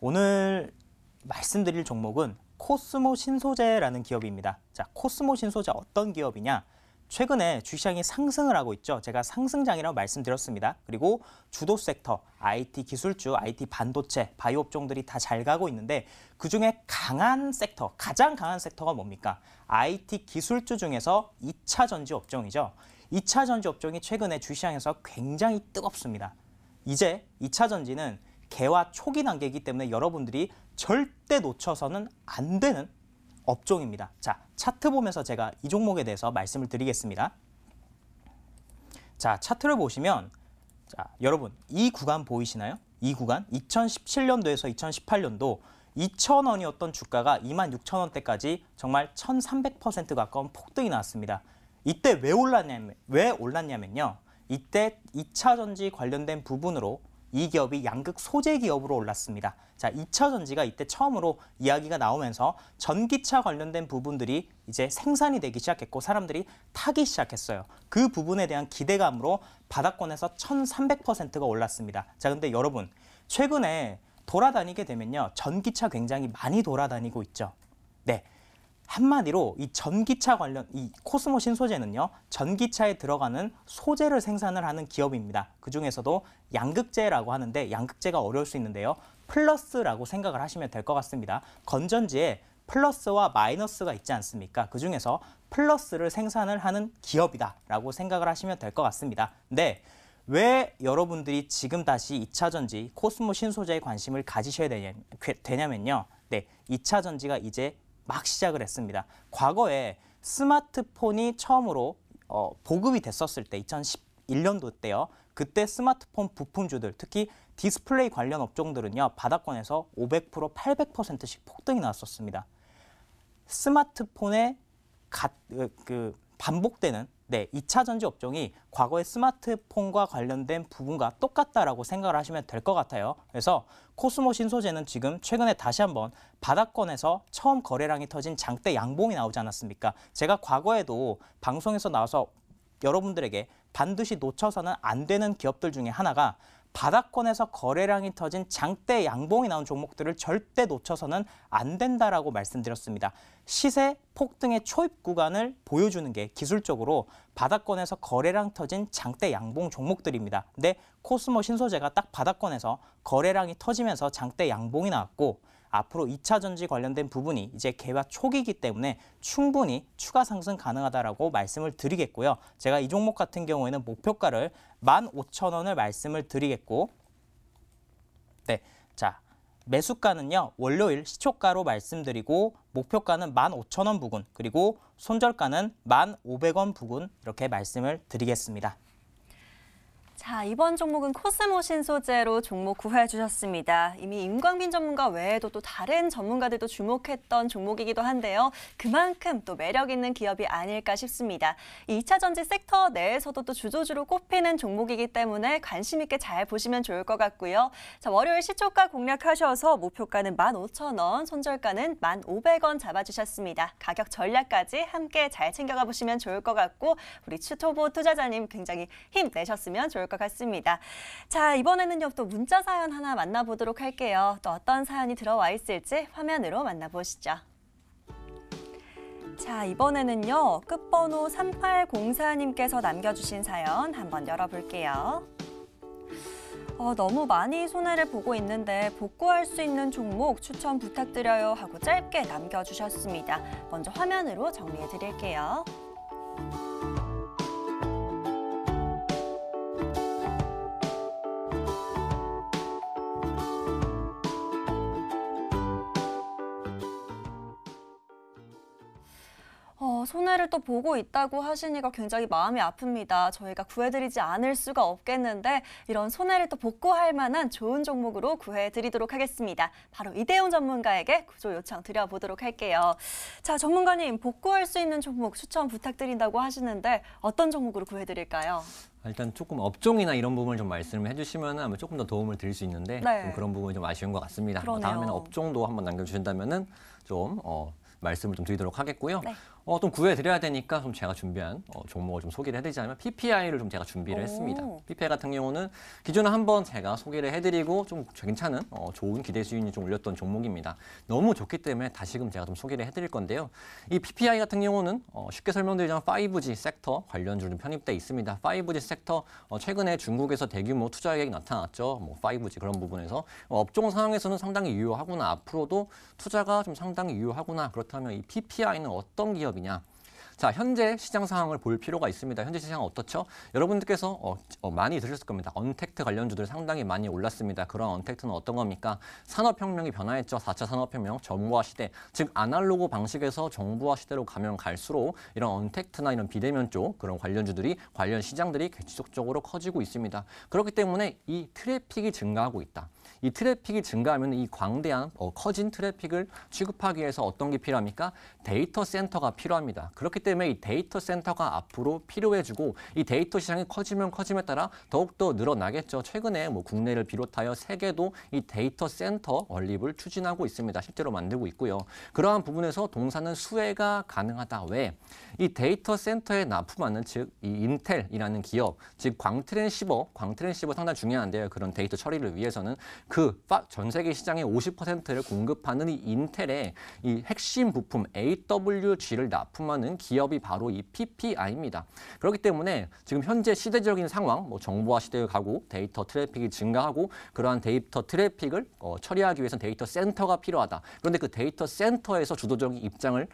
오늘 말씀드릴 종목은 코스모 신소재라는 기업입니다. 자, 코스모 신소재 어떤 기업이냐? 최근에 주시장이 상승을 하고 있죠. 제가 상승장이라고 말씀드렸습니다. 그리고 주도 섹터, IT 기술주, IT 반도체, 바이오 업종들이 다 잘 가고 있는데 그중에 강한 섹터, 가장 강한 섹터가 뭡니까? IT 기술주 중에서 2차 전지 업종이죠. 2차 전지 업종이 최근에 주시장에서 굉장히 뜨겁습니다. 이제 2차 전지는 개화 초기 단계이기 때문에 여러분들이 절대 놓쳐서는 안 되는 업종입니다. 자, 차트 보면서 제가 이 종목에 대해서 말씀을 드리겠습니다. 자, 차트를 보시면 자, 여러분 이 구간 보이시나요? 이 구간 2017년도에서 2018년도 2,000원이었던 주가가 26,000원대까지 정말 1,300% 가까운 폭등이 나왔습니다. 이때 왜 올랐냐면요. 이때 2차 전지 관련된 부분으로 이 기업이 양극 소재 기업으로 올랐습니다. 자, 2차 전지가 이때 처음으로 이야기가 나오면서 전기차 관련된 부분들이 이제 생산이 되기 시작했고 사람들이 타기 시작했어요. 그 부분에 대한 기대감으로 바닥권에서 1,300%가 올랐습니다. 자, 근데 여러분 최근에 돌아다니게 되면요. 전기차 굉장히 많이 돌아다니고 있죠. 네. 한마디로 이 전기차 관련 이 코스모 신소재는요. 전기차에 들어가는 소재를 생산을 하는 기업입니다. 그중에서도 양극재라고 하는데 양극재가 어려울 수 있는데요. 플러스라고 생각을 하시면 될 것 같습니다. 건전지에 플러스와 마이너스가 있지 않습니까? 그중에서 플러스를 생산을 하는 기업이다라고 생각을 하시면 될 것 같습니다. 네. 왜 여러분들이 지금 다시 2차 전지, 코스모 신소재에 관심을 가지셔야 되냐면요. 네, 2차 전지가 이제 막 시작을 했습니다. 과거에 스마트폰이 처음으로 보급이 됐었을 때 2011년도 때요. 그때 스마트폰 부품주들, 특히 디스플레이 관련 업종들은요. 바닥권에서 500%, 800%씩 폭등이 나왔었습니다. 스마트폰에 반복되는 2차 전지 업종이 과거의 스마트폰과 관련된 부분과 똑같다라고 생각을 하시면 될 것 같아요. 그래서 코스모 신소재는 지금 최근에 다시 한번 바닥권에서 처음 거래량이 터진 장대 양봉이 나오지 않았습니까? 제가 과거에도 방송에서 나와서 여러분들에게 반드시 놓쳐서는 안 되는 기업들 중에 하나가 바닥권에서 거래량이 터진 장대 양봉이 나온 종목들을 절대 놓쳐서는 안 된다라고 말씀드렸습니다. 시세 폭등의 초입 구간을 보여주는 게 기술적으로 바닥권에서 거래량 터진 장대 양봉 종목들입니다. 근데 코스모 신소재가 딱 바닥권에서 거래량이 터지면서 장대 양봉이 나왔고 앞으로 2차 전지 관련된 부분이 이제 개화 초기이기 때문에 충분히 추가 상승 가능하다라고 말씀을 드리겠고요. 제가 이 종목 같은 경우에는 목표가를 15,000원을 말씀을 드리겠고, 네, 자 매수가는요 월요일 시초가로 말씀드리고 목표가는 15,000원 부근 그리고 손절가는 1,500원 부근 이렇게 말씀을 드리겠습니다. 자, 이번 종목은 코스모 신소재로 종목 구해 주셨습니다. 이미 임광빈 전문가 외에도 또 다른 전문가들도 주목했던 종목이기도 한데요. 그만큼 또 매력 있는 기업이 아닐까 싶습니다. 이 2차 전지 섹터 내에서도 또 주조주로 꼽히는 종목이기 때문에 관심 있게 잘 보시면 좋을 것 같고요. 자, 월요일 시초가 공략하셔서 목표가는 15,000원, 손절가는 1,500원 잡아주셨습니다. 가격 전략까지 함께 잘 챙겨가 보시면 좋을 것 같고 우리 초보 투자자님 굉장히 힘내셨으면 좋을 것 같습니다. 자, 이번에는요 또 문자 사연 하나 만나보도록 할게요. 또 어떤 사연이 들어와 있을지 화면으로 만나보시죠. 자, 이번에는요 끝번호 3804님께서 남겨주신 사연 한번 열어볼게요. 너무 많이 손해를 보고 있는데 복구할 수 있는 종목 추천 부탁드려요 하고 짧게 남겨주셨습니다. 먼저 화면으로 정리해 드릴게요. 손해를 또 보고 있다고 하시니까 굉장히 마음이 아픕니다. 저희가 구해드리지 않을 수가 없겠는데 이런 손해를 또 복구할 만한 좋은 종목으로 구해드리도록 하겠습니다. 바로 이대용 전문가에게 구조 요청 드려보도록 할게요. 자, 전문가님 복구할 수 있는 종목 추천 부탁드린다고 하시는데 어떤 종목으로 구해드릴까요? 일단 조금 업종이나 이런 부분을 좀 말씀을 해주시면 아마 조금 더 도움을 드릴 수 있는데 네. 좀 그런 부분이 좀 아쉬운 것 같습니다. 그러네요. 다음에는 업종도 한번 남겨주신다면은 좀 말씀을 좀 드리도록 하겠고요. 네. 좀 구해드려야 되니까 좀 제가 준비한 종목을 좀 소개를 해드리자면 PPI를 좀 제가 준비를 했습니다. PPI 같은 경우는 기존에 한번 제가 소개를 해드리고 좀 괜찮은 좋은 기대 수익률이 좀 올렸던 종목입니다. 너무 좋기 때문에 다시금 제가 좀 소개를 해드릴 건데요. 이 PPI 같은 경우는 쉽게 설명드리자면 5G 섹터 관련주로 좀 편입돼 있습니다. 5G 섹터 최근에 중국에서 대규모 투자 계획이 나타났죠. 5G 그런 부분에서 업종 상황에서는 상당히 유효하구나. 앞으로도 투자가 좀 상당히 유효하구나. 그렇다면 이 PPI는 어떤 기업이냐? 자, 현재 시장 상황을 볼 필요가 있습니다. 현재 시장은 어떻죠? 여러분들께서 많이 들으셨을 겁니다. 언택트 관련주들 상당히 많이 올랐습니다. 그런 언택트는 어떤 겁니까? 산업혁명이 변화했죠. 4차 산업혁명, 정보화 시대. 즉 아날로그 방식에서 정보화 시대로 가면 갈수록 이런 언택트나 이런 비대면 쪽 그런 관련주들이 관련 시장들이 지속적으로 커지고 있습니다. 그렇기 때문에 이 트래픽이 증가하고 있다. 이 트래픽이 증가하면 이 광대한 커진 트래픽을 취급하기 위해서 어떤 게 필요합니까? 데이터 센터가 필요합니다. 그렇기 때문에 이 데이터 센터가 앞으로 필요해지고 이 데이터 시장이 커지면 커짐에 따라 더욱더 늘어나겠죠. 최근에 국내를 비롯하여 세계도 이 데이터 센터 건립을 추진하고 있습니다. 실제로 만들고 있고요. 그러한 부분에서 동사는 수혜가 가능하다. 왜? 이 데이터 센터에 납품하는 즉 이 인텔이라는 기업, 즉 광트랜시버 상당히 중요한데요. 그런 데이터 처리를 위해서는 그 전 세계 시장의 50%를 공급하는 이 인텔의 이 핵심 부품 AWG를 납품하는 기업이 바로 이 PPI입니다. 그렇기 때문에 지금 현재 시대적인 상황, 정보화 시대에 가고 데이터 트래픽이 증가하고 그러한 데이터 트래픽을 처리하기 위해서는 데이터 센터가 필요하다. 그런데 그 데이터 센터에서 주도적인 입장을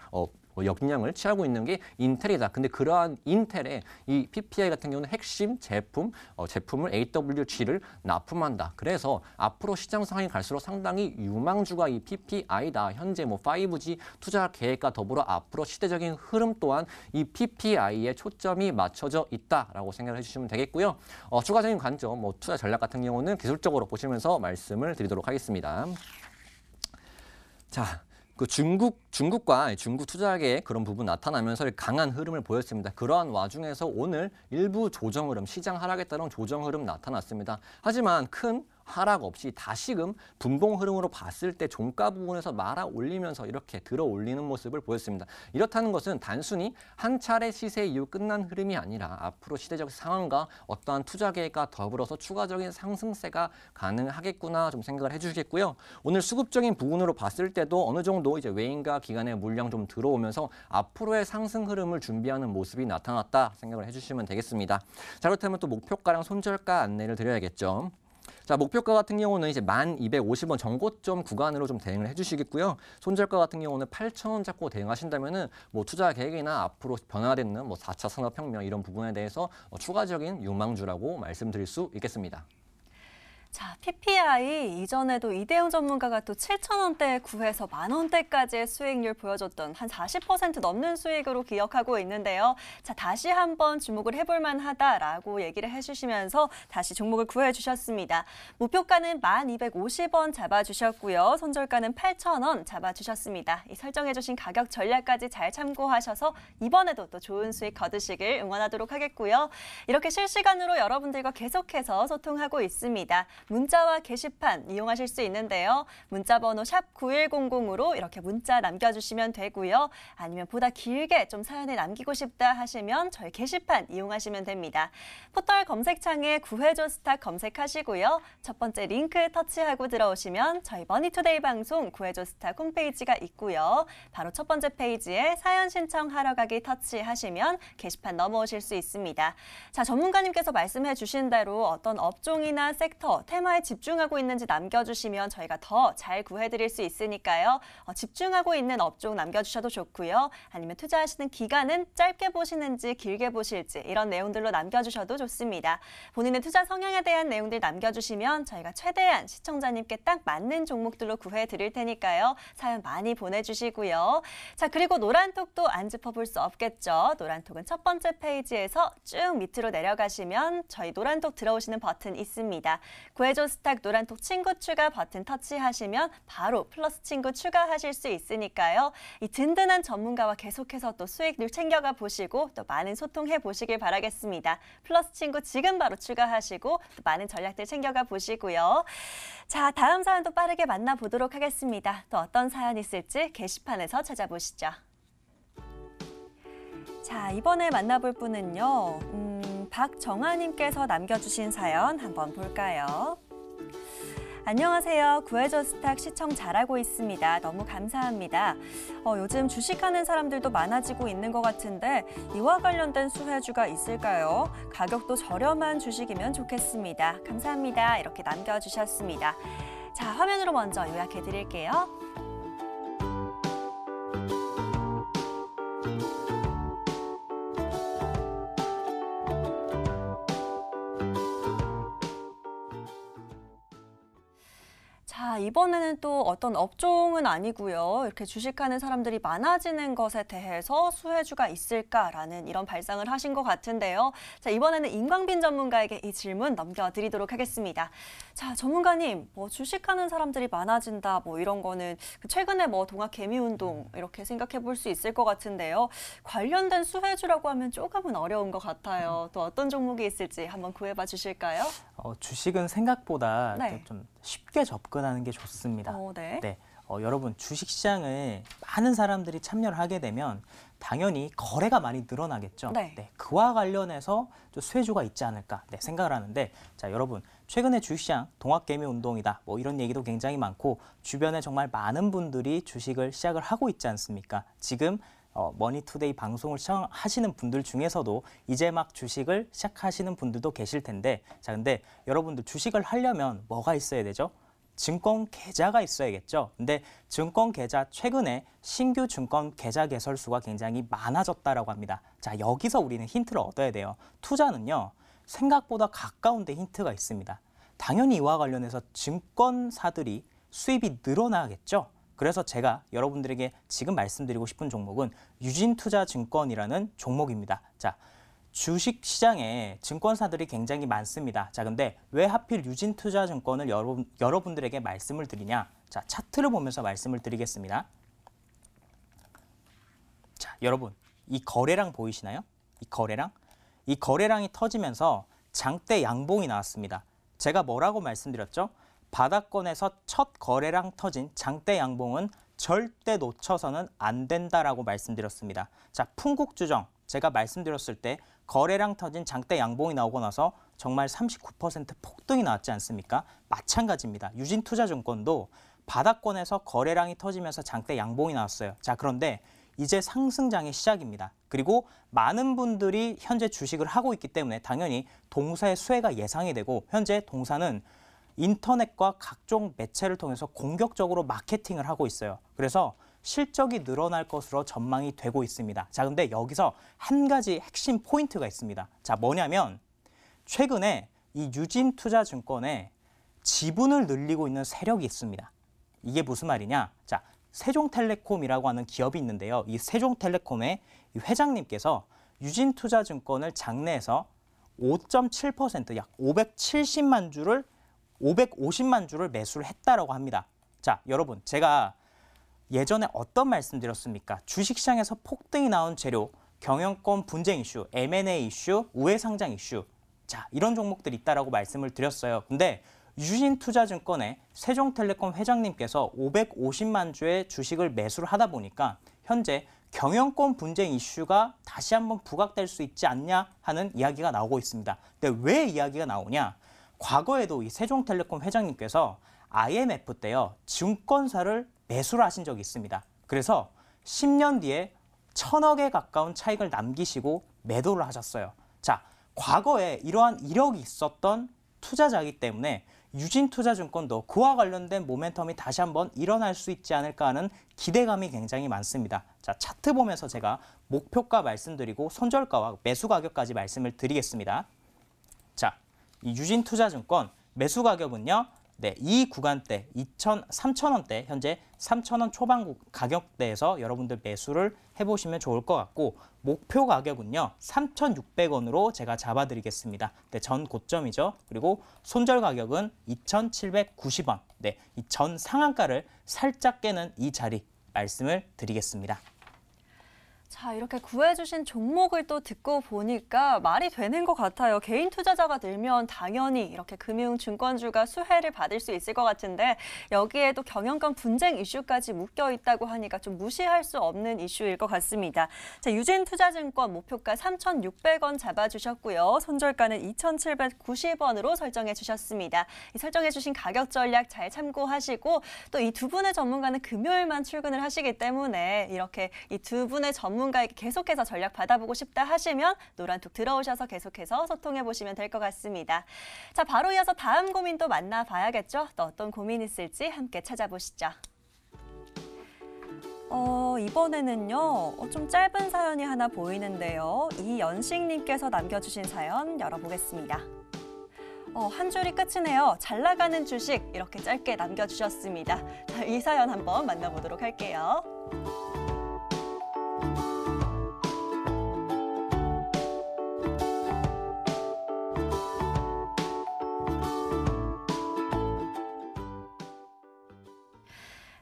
역량을 취하고 있는 게 인텔이다. 근데 그러한 인텔의 이 PPI 같은 경우는 핵심 제품을 AWG를 납품한다. 그래서 앞으로 시장 상황이 갈수록 상당히 유망주가 이 PPI다. 현재 5G 투자 계획과 더불어 앞으로 시대적인 흐름 또한 이 PPI에 초점이 맞춰져 있다라고 생각을 해주시면 되겠고요. 추가적인 관점, 투자 전략 같은 경우는 기술적으로 보시면서 말씀을 드리도록 하겠습니다. 자. 중국과 중국 투자계의 그런 부분 나타나면서 강한 흐름을 보였습니다. 그러한 와중에서 오늘 일부 조정 흐름, 시장 하락에 따른 조정 흐름 나타났습니다. 하지만 큰 하락 없이 다시금 분봉 흐름으로 봤을 때 종가 부분에서 말아 올리면서 이렇게 들어 올리는 모습을 보였습니다. 이렇다는 것은 단순히 한 차례 시세 이후 끝난 흐름이 아니라 앞으로 시대적 상황과 어떠한 투자 계획과 더불어서 추가적인 상승세가 가능하겠구나 좀 생각을 해주시겠고요. 오늘 수급적인 부분으로 봤을 때도 어느 정도 이제 외인과 기관의 물량 좀 들어오면서 앞으로의 상승 흐름을 준비하는 모습이 나타났다 생각을 해주시면 되겠습니다. 자, 그렇다면 또 목표가랑 손절가 안내를 드려야겠죠. 자, 목표가 같은 경우는 이제 1250원 정고점 구간으로 좀 대응을 해주시겠고요. 손절가 같은 경우는 8,000원 잡고 대응하신다면은 투자 계획이나 앞으로 변화되는 4차 산업혁명 이런 부분에 대해서 추가적인 유망주라고 말씀드릴 수 있겠습니다. 자, PPI 이전에도 이대용 전문가가 또 7,000원대 구해서 10,000원대까지의 수익률 보여줬던 한 40% 넘는 수익으로 기억하고 있는데요. 자, 다시 한번 주목을 해볼 만하다라고 얘기를 해주시면서 다시 종목을 구해주셨습니다. 목표가는 1250원 잡아주셨고요. 손절가는 8,000원 잡아주셨습니다. 이 설정해주신 가격 전략까지 잘 참고하셔서 이번에도 또 좋은 수익 거두시길 응원하도록 하겠고요. 이렇게 실시간으로 여러분들과 계속해서 소통하고 있습니다. 문자와 게시판 이용하실 수 있는데요. 문자 번호 샵 9100으로 이렇게 문자 남겨주시면 되고요. 아니면 보다 길게 좀 사연을 남기고 싶다 하시면 저희 게시판 이용하시면 됩니다. 포털 검색창에 구해줘 스탁 검색하시고요. 첫 번째 링크 터치하고 들어오시면 저희 머니투데이 방송 구해줘 스탁 홈페이지가 있고요. 바로 첫 번째 페이지에 사연 신청하러 가기 터치하시면 게시판 넘어오실 수 있습니다. 자, 전문가님께서 말씀해 주신 대로 어떤 업종이나 섹터, 테마에 집중하고 있는지 남겨주시면 저희가 더 잘 구해드릴 수 있으니까요. 집중하고 있는 업종 남겨주셔도 좋고요. 아니면 투자하시는 기간은 짧게 보시는지 길게 보실지 이런 내용들로 남겨주셔도 좋습니다. 본인의 투자 성향에 대한 내용들 남겨주시면 저희가 최대한 시청자님께 딱 맞는 종목들로 구해드릴 테니까요. 사연 많이 보내주시고요. 자, 그리고 노란톡도 안 짚어볼 수 없겠죠. 노란톡은 첫 번째 페이지에서 쭉 밑으로 내려가시면 저희 노란톡 들어오시는 버튼 있습니다. 구해줘 스탁 노란톡 친구 추가 버튼 터치하시면 바로 플러스 친구 추가하실 수 있으니까요. 이 든든한 전문가와 계속해서 또 수익률 챙겨가 보시고 또 많은 소통해 보시길 바라겠습니다. 플러스 친구 지금 바로 추가하시고 또 많은 전략들 챙겨가 보시고요. 자, 다음 사연도 빠르게 만나보도록 하겠습니다. 또 어떤 사연 있을지 게시판에서 찾아보시죠. 자, 이번에 만나볼 분은요. 박정아님께서 남겨주신 사연 한번 볼까요? 안녕하세요. 구해줘 스탁 시청 잘하고 있습니다. 너무 감사합니다. 요즘 주식하는 사람들도 많아지고 있는 것 같은데 이와 관련된 수혜주가 있을까요? 가격도 저렴한 주식이면 좋겠습니다. 감사합니다. 이렇게 남겨주셨습니다. 자, 화면으로 먼저 요약해 드릴게요. 자, 이번에는 또 어떤 업종은 아니고요. 이렇게 주식하는 사람들이 많아지는 것에 대해서 수혜주가 있을까라는 이런 발상을 하신 것 같은데요. 자, 이번에는 임광빈 전문가에게 이 질문 넘겨드리도록 하겠습니다. 자, 전문가님, 주식하는 사람들이 많아진다, 이런 거는 최근에 동학개미운동 이렇게 생각해 볼 수 있을 것 같은데요. 관련된 수혜주라고 하면 조금은 어려운 것 같아요. 또 어떤 종목이 있을지 한번 구해봐 주실까요? 주식은 생각보다 네. 좀 쉽게 접근하는 게 좋습니다. 네. 네. 여러분 주식시장에 많은 사람들이 참여를 하게 되면 당연히 거래가 많이 늘어나겠죠. 네. 그와 관련해서 좀 수혜주가 있지 않을까 생각을 하는데, 자, 여러분 최근에 주식시장 동학개미 운동이다 이런 얘기도 굉장히 많고 주변에 정말 많은 분들이 주식을 시작을 하고 있지 않습니까? 지금 머니투데이 방송을 시청하시는 분들 중에서도 이제 막 주식을 시작하시는 분들도 계실 텐데, 자, 근데 여러분들 주식을 하려면 뭐가 있어야 되죠? 증권 계좌가 있어야겠죠. 근데 증권 계좌 최근에 신규 증권 계좌 개설수가 굉장히 많아졌다라고 합니다. 자, 여기서 우리는 힌트를 얻어야 돼요. 투자는요, 생각보다 가까운 데 힌트가 있습니다. 당연히 이와 관련해서 증권사들이 수입이 늘어나겠죠. 그래서 제가 여러분들에게 지금 말씀드리고 싶은 종목은 유진투자증권이라는 종목입니다. 자, 주식 시장에 증권사들이 굉장히 많습니다. 자, 근데 왜 하필 유진투자증권을 여러분들에게 말씀을 드리냐? 자, 차트를 보면서 말씀을 드리겠습니다. 자, 여러분, 이 거래량 보이시나요? 이 거래량이 터지면서 장대 양봉이 나왔습니다. 제가 뭐라고 말씀드렸죠? 바닥권에서 첫 거래량 터진 장대 양봉은 절대 놓쳐서는 안 된다라고 말씀드렸습니다. 자, 풍국주정 제가 말씀드렸을 때 거래량 터진 장대 양봉이 나오고 나서 정말 39% 폭등이 나왔지 않습니까? 마찬가지입니다. 유진투자증권도 바닥권에서 거래량이 터지면서 장대 양봉이 나왔어요. 자, 그런데 이제 상승장의 시작입니다. 그리고 많은 분들이 현재 주식을 하고 있기 때문에 당연히 동사의 수혜가 예상이 되고 현재 동사는 인터넷과 각종 매체를 통해서 공격적으로 마케팅을 하고 있어요. 그래서 실적이 늘어날 것으로 전망이 되고 있습니다. 자, 근데 여기서 한 가지 핵심 포인트가 있습니다. 자, 뭐냐면 최근에 이 유진투자증권에 지분을 늘리고 있는 세력이 있습니다. 이게 무슨 말이냐? 자, 세종텔레콤이라고 하는 기업이 있는데요. 이 세종텔레콤의 이 회장님께서 유진투자증권을 장내에서 5.7% 약 550만 주를 매수를 했다라고 합니다. 자, 여러분, 제가 예전에 어떤 말씀드렸습니까? 주식시장에서 폭등이 나온 재료, 경영권 분쟁 이슈, M&A 이슈, 우회상장 이슈. 자, 이런 종목들이 있다라고 말씀을 드렸어요. 근데 유진투자증권의 세종텔레콤 회장님께서 550만 주의 주식을 매수를 하다 보니까 현재 경영권 분쟁 이슈가 다시 한번 부각될 수 있지 않냐 하는 이야기가 나오고 있습니다. 근데 왜 이야기가 나오냐? 과거에도 이 세종텔레콤 회장님께서 IMF 때요, 증권사를 매수를 하신 적이 있습니다. 그래서 10년 뒤에 1,000억에 가까운 차익을 남기시고 매도를 하셨어요. 자, 과거에 이러한 이력이 있었던 투자자이기 때문에 유진투자증권도 그와 관련된 모멘텀이 다시 한번 일어날 수 있지 않을까 하는 기대감이 굉장히 많습니다. 자, 차트 보면서 제가 목표가 말씀드리고 손절가와 매수 가격까지 말씀을 드리겠습니다. 자, 이 유진투자증권 매수 가격은요, 네, 이 구간대 3,000원대 현재 3,000원 초반 가격대에서 여러분들 매수를 해보시면 좋을 것 같고 목표 가격은요 3,600원으로 제가 잡아드리겠습니다. 네, 전 고점이죠. 그리고 손절 가격은 2,790원. 네, 이 전 상한가를 살짝 깨는 이 자리 말씀을 드리겠습니다. 자, 이렇게 구해주신 종목을 또 듣고 보니까 말이 되는 것 같아요. 개인 투자자가 늘면 당연히 이렇게 금융증권주가 수혜를 받을 수 있을 것 같은데 여기에도 경영권 분쟁 이슈까지 묶여 있다고 하니까 좀 무시할 수 없는 이슈일 것 같습니다. 자, 유진투자증권 목표가 3,600원 잡아주셨고요. 손절가는 2,790원으로 설정해 주셨습니다. 이 설정해 주신 가격 전략 잘 참고하시고 또 이 두 분의 전문가는 금요일만 출근을 하시기 때문에 이렇게 이 두 분의 전문가에게 계속해서 전략 받아보고 싶다 하시면 노란톡 들어오셔서 계속해서 소통해보시면 될 것 같습니다. 자, 바로 이어서 다음 고민도 만나봐야겠죠? 또 어떤 고민이 있을지 함께 찾아보시죠. 이번에는요, 좀 짧은 사연이 하나 보이는데요. 이연식님께서 남겨주신 사연 열어보겠습니다. 한 줄이 끝이네요. 잘 나가는 주식 이렇게 짧게 남겨주셨습니다. 자, 이 사연 한번 만나보도록 할게요.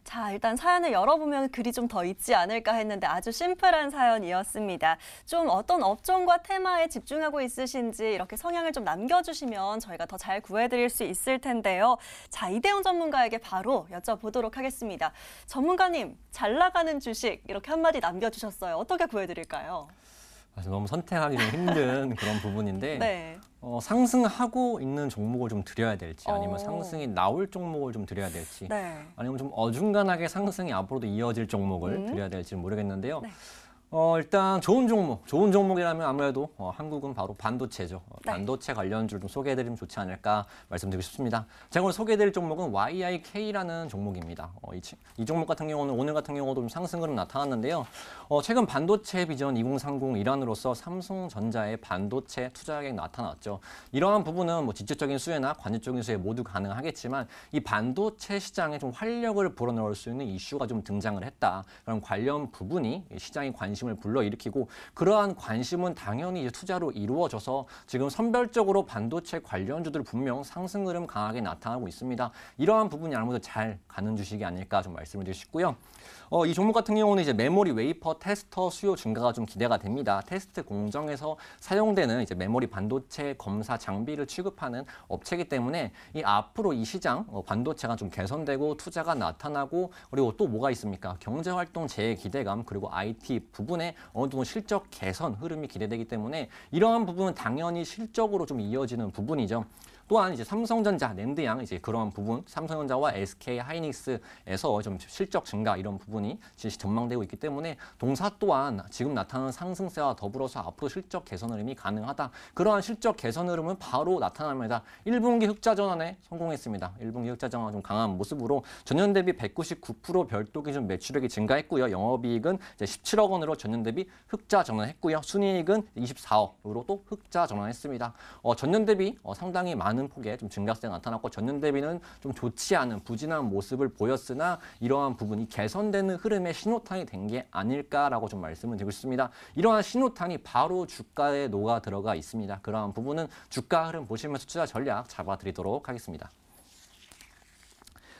자, 일단 사연을 열어보면 글이 좀 더 있지 않을까 했는데 아주 심플한 사연이었습니다. 좀 어떤 업종과 테마에 집중하고 있으신지 이렇게 성향을 좀 남겨주시면 저희가 더 잘 구해드릴 수 있을 텐데요. 자, 이대훈 전문가에게 바로 여쭤보도록 하겠습니다. 전문가님, 잘 나가는 주식 이렇게 한마디 남겨주셨어요. 어떻게 구해드릴까요? 너무 선택하기 좀 힘든 그런 부분인데 네. 상승하고 있는 종목을 좀 드려야 될지 아니면 상승이 나올 종목을 좀 드려야 될지 네. 아니면 좀 어중간하게 상승이 앞으로도 이어질 종목을 드려야 될지 모르겠는데요. 네. 일단 좋은 종목이라면 아무래도 한국은 바로 반도체죠. 네. 반도체 관련주를 좀 소개해드리면 좋지 않을까 말씀드리고 싶습니다. 제가 오늘 소개해드릴 종목은 YIK라는 종목입니다. 이 종목 같은 경우는 오늘 같은 경우도 좀 상승 흐름 나타났는데요. 최근 반도체 비전 2030 일환으로서 삼성전자의 반도체 투자 계획 나타났죠. 이러한 부분은 뭐 직접적인 수혜나 관직적인 수혜 모두 가능하겠지만 이 반도체 시장에 좀 활력을 불어넣을 수 있는 이슈가 좀 등장을 했다. 그럼 관련 부분이 시장의 관심을 불러일으키고 그러한 관심은 당연히 이제 투자로 이루어져서 지금 선별적으로 반도체 관련주들 분명 상승 흐름 강하게 나타나고 있습니다. 이러한 부분이 아무래도 잘 가는 주식이 아닐까 좀 말씀을 드리고 싶고요. 이 종목 같은 경우는 이제 메모리 웨이퍼 테스터 수요 증가가 좀 기대가 됩니다. 테스트 공정에서 사용되는 이제 메모리 반도체 검사 장비를 취급하는 업체이기 때문에 이 앞으로 이 시장 반도체가 좀 개선되고 투자가 나타나고 그리고 또 뭐가 있습니까? 경제활동 재기대감 그리고 IT 부분에 어느 정도 실적 개선 흐름이 기대되기 때문에 이러한 부분은 당연히 실적으로 좀 이어지는 부분이죠. 또한 이제 삼성전자, 낸드양 이제 그런 부분, 삼성전자와 SK 하이닉스에서 좀 실적 증가 이런 부분이 실시 전망되고 있기 때문에 동사 또한 지금 나타나는 상승세와 더불어서 앞으로 실적 개선 흐름이 가능하다. 그러한 실적 개선 흐름은 바로 나타납니다. 1분기 흑자 전환에 성공했습니다. 1분기 흑자 전환 좀 강한 모습으로 전년 대비 199% 별도 기준 매출액이 증가했고요. 영업이익은 이제 17억 원으로 전년 대비 흑자 전환했고요. 순이익은 24억으로 또 흑자 전환했습니다. 전년 대비 상당히 많은 폭의 좀 증가세가 나타났고 전년 대비는 좀 좋지 않은 부진한 모습을 보였으나 이러한 부분이 개선되는 흐름의 신호탄이 된 게 아닐까라고 좀 말씀을 드리고 싶습니다. 이러한 신호탄이 바로 주가에 녹아 들어가 있습니다. 그러한 부분은 주가 흐름 보시면서 투자 전략 잡아드리도록 하겠습니다.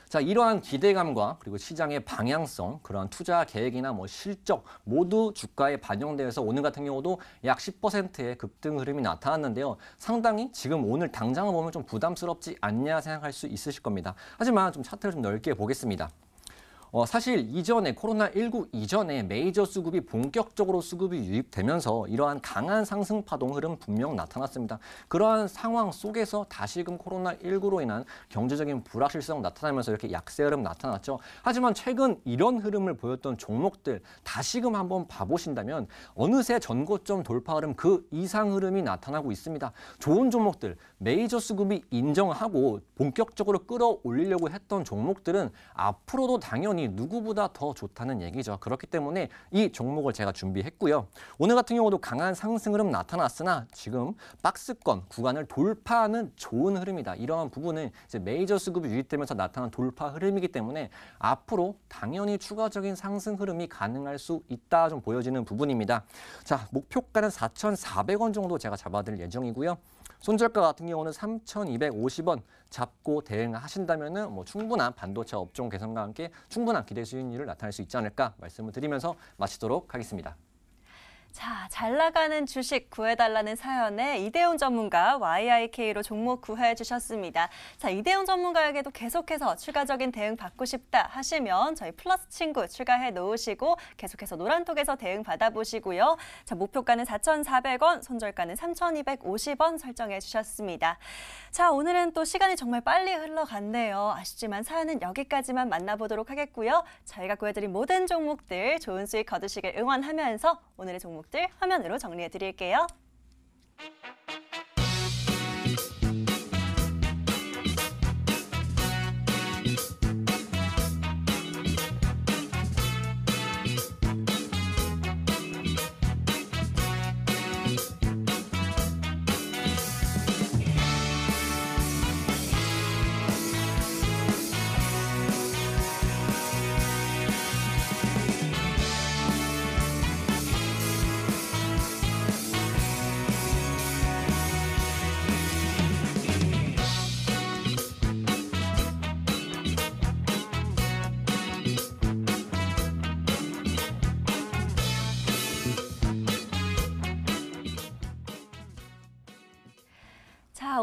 자, 이러한 기대감과 그리고 시장의 방향성, 그러한 투자 계획이나 뭐 실적 모두 주가에 반영되어서 오늘 같은 경우도 약 10%의 급등 흐름이 나타났는데요. 상당히 지금 오늘 당장을 보면 좀 부담스럽지 않냐 생각할 수 있으실 겁니다. 하지만 좀 차트를 좀 넓게 보겠습니다. 사실 이전에 코로나19 이전에 메이저 수급이 본격적으로 수급이 유입되면서 이러한 강한 상승 파동 흐름 분명 나타났습니다. 그러한 상황 속에서 다시금 코로나19로 인한 경제적인 불확실성 나타나면서 이렇게 약세 흐름 나타났죠. 하지만 최근 이런 흐름을 보였던 종목들 다시금 한번 봐보신다면 어느새 전고점 돌파 흐름 그 이상 흐름이 나타나고 있습니다. 좋은 종목들, 메이저 수급이 인정하고 본격적으로 끌어올리려고 했던 종목들은 앞으로도 당연히 누구보다 더 좋다는 얘기죠. 그렇기 때문에 이 종목을 제가 준비했고요. 오늘 같은 경우도 강한 상승 흐름 나타났으나 지금 박스권 구간을 돌파하는 좋은 흐름이다. 이러한 부분은 이제 메이저 수급이 유입되면서 나타난 돌파 흐름이기 때문에 앞으로 당연히 추가적인 상승 흐름이 가능할 수 있다 좀 보여지는 부분입니다. 자, 목표가는 4,400원 정도 제가 잡아드릴 예정이고요. 손절가 같은 경우는 3,250원 잡고 대응하신다면은 뭐 충분한 반도체 업종 개선과 함께 충분한 기대 수익률을 나타낼 수 있지 않을까 말씀을 드리면서 마치도록 하겠습니다. 자, 잘 나가는 주식 구해달라는 사연에 이대훈 전문가 YIK로 종목 구해 주셨습니다. 자, 이대훈 전문가에게도 계속해서 추가적인 대응 받고 싶다 하시면 저희 플러스 친구 추가해 놓으시고 계속해서 노란톡에서 대응 받아보시고요. 자, 목표가는 4,400원, 손절가는 3,250원 설정해 주셨습니다. 자, 오늘은 또 시간이 정말 빨리 흘러갔네요. 아쉽지만 사연은 여기까지만 만나보도록 하겠고요. 저희가 구해드린 모든 종목들 좋은 수익 거두시길 응원하면서 오늘의 종목들 화면으로 정리해 드릴게요.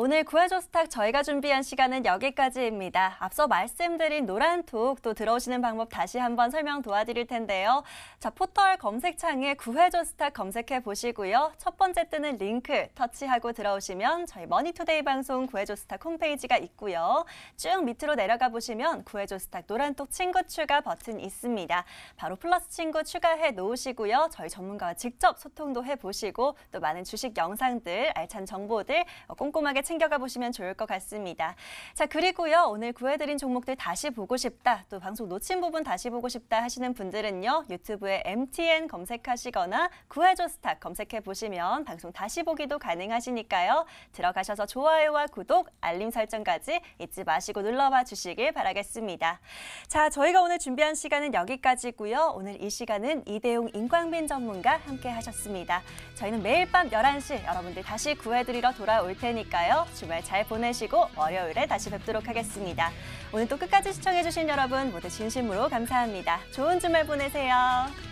오늘 구해줘 스탁 저희가 준비한 시간은 여기까지입니다. 앞서 말씀드린 노란톡 또 들어오시는 방법 다시 한번 설명 도와드릴 텐데요. 자, 포털 검색창에 구해줘 스탁 검색해 보시고요. 첫 번째 뜨는 링크 터치하고 들어오시면 저희 머니투데이 방송 구해줘 스탁 홈페이지가 있고요. 쭉 밑으로 내려가 보시면 구해줘 스탁 노란톡 친구 추가 버튼 있습니다. 바로 플러스 친구 추가해 놓으시고요. 저희 전문가와 직접 소통도 해보시고 또 많은 주식 영상들, 알찬 정보들 꼼꼼하게 챙겨가 보시면 좋을 것 같습니다. 자, 그리고요. 오늘 구해드린 종목들 다시 보고 싶다, 또 방송 놓친 부분 다시 보고 싶다 하시는 분들은요. 유튜브에 MTN 검색하시거나 구해줘 스탁 검색해 보시면 방송 다시 보기도 가능하시니까요. 들어가셔서 좋아요와 구독, 알림 설정까지 잊지 마시고 눌러봐 주시길 바라겠습니다. 자, 저희가 오늘 준비한 시간은 여기까지고요. 오늘 이 시간은 이대용 임광빈 전문가 함께 하셨습니다. 저희는 매일 밤 11시 여러분들 다시 구해드리러 돌아올 테니까요. 주말 잘 보내시고 월요일에 다시 뵙도록 하겠습니다. 오늘 또 끝까지 시청해주신 여러분 모두 진심으로 감사합니다. 좋은 주말 보내세요.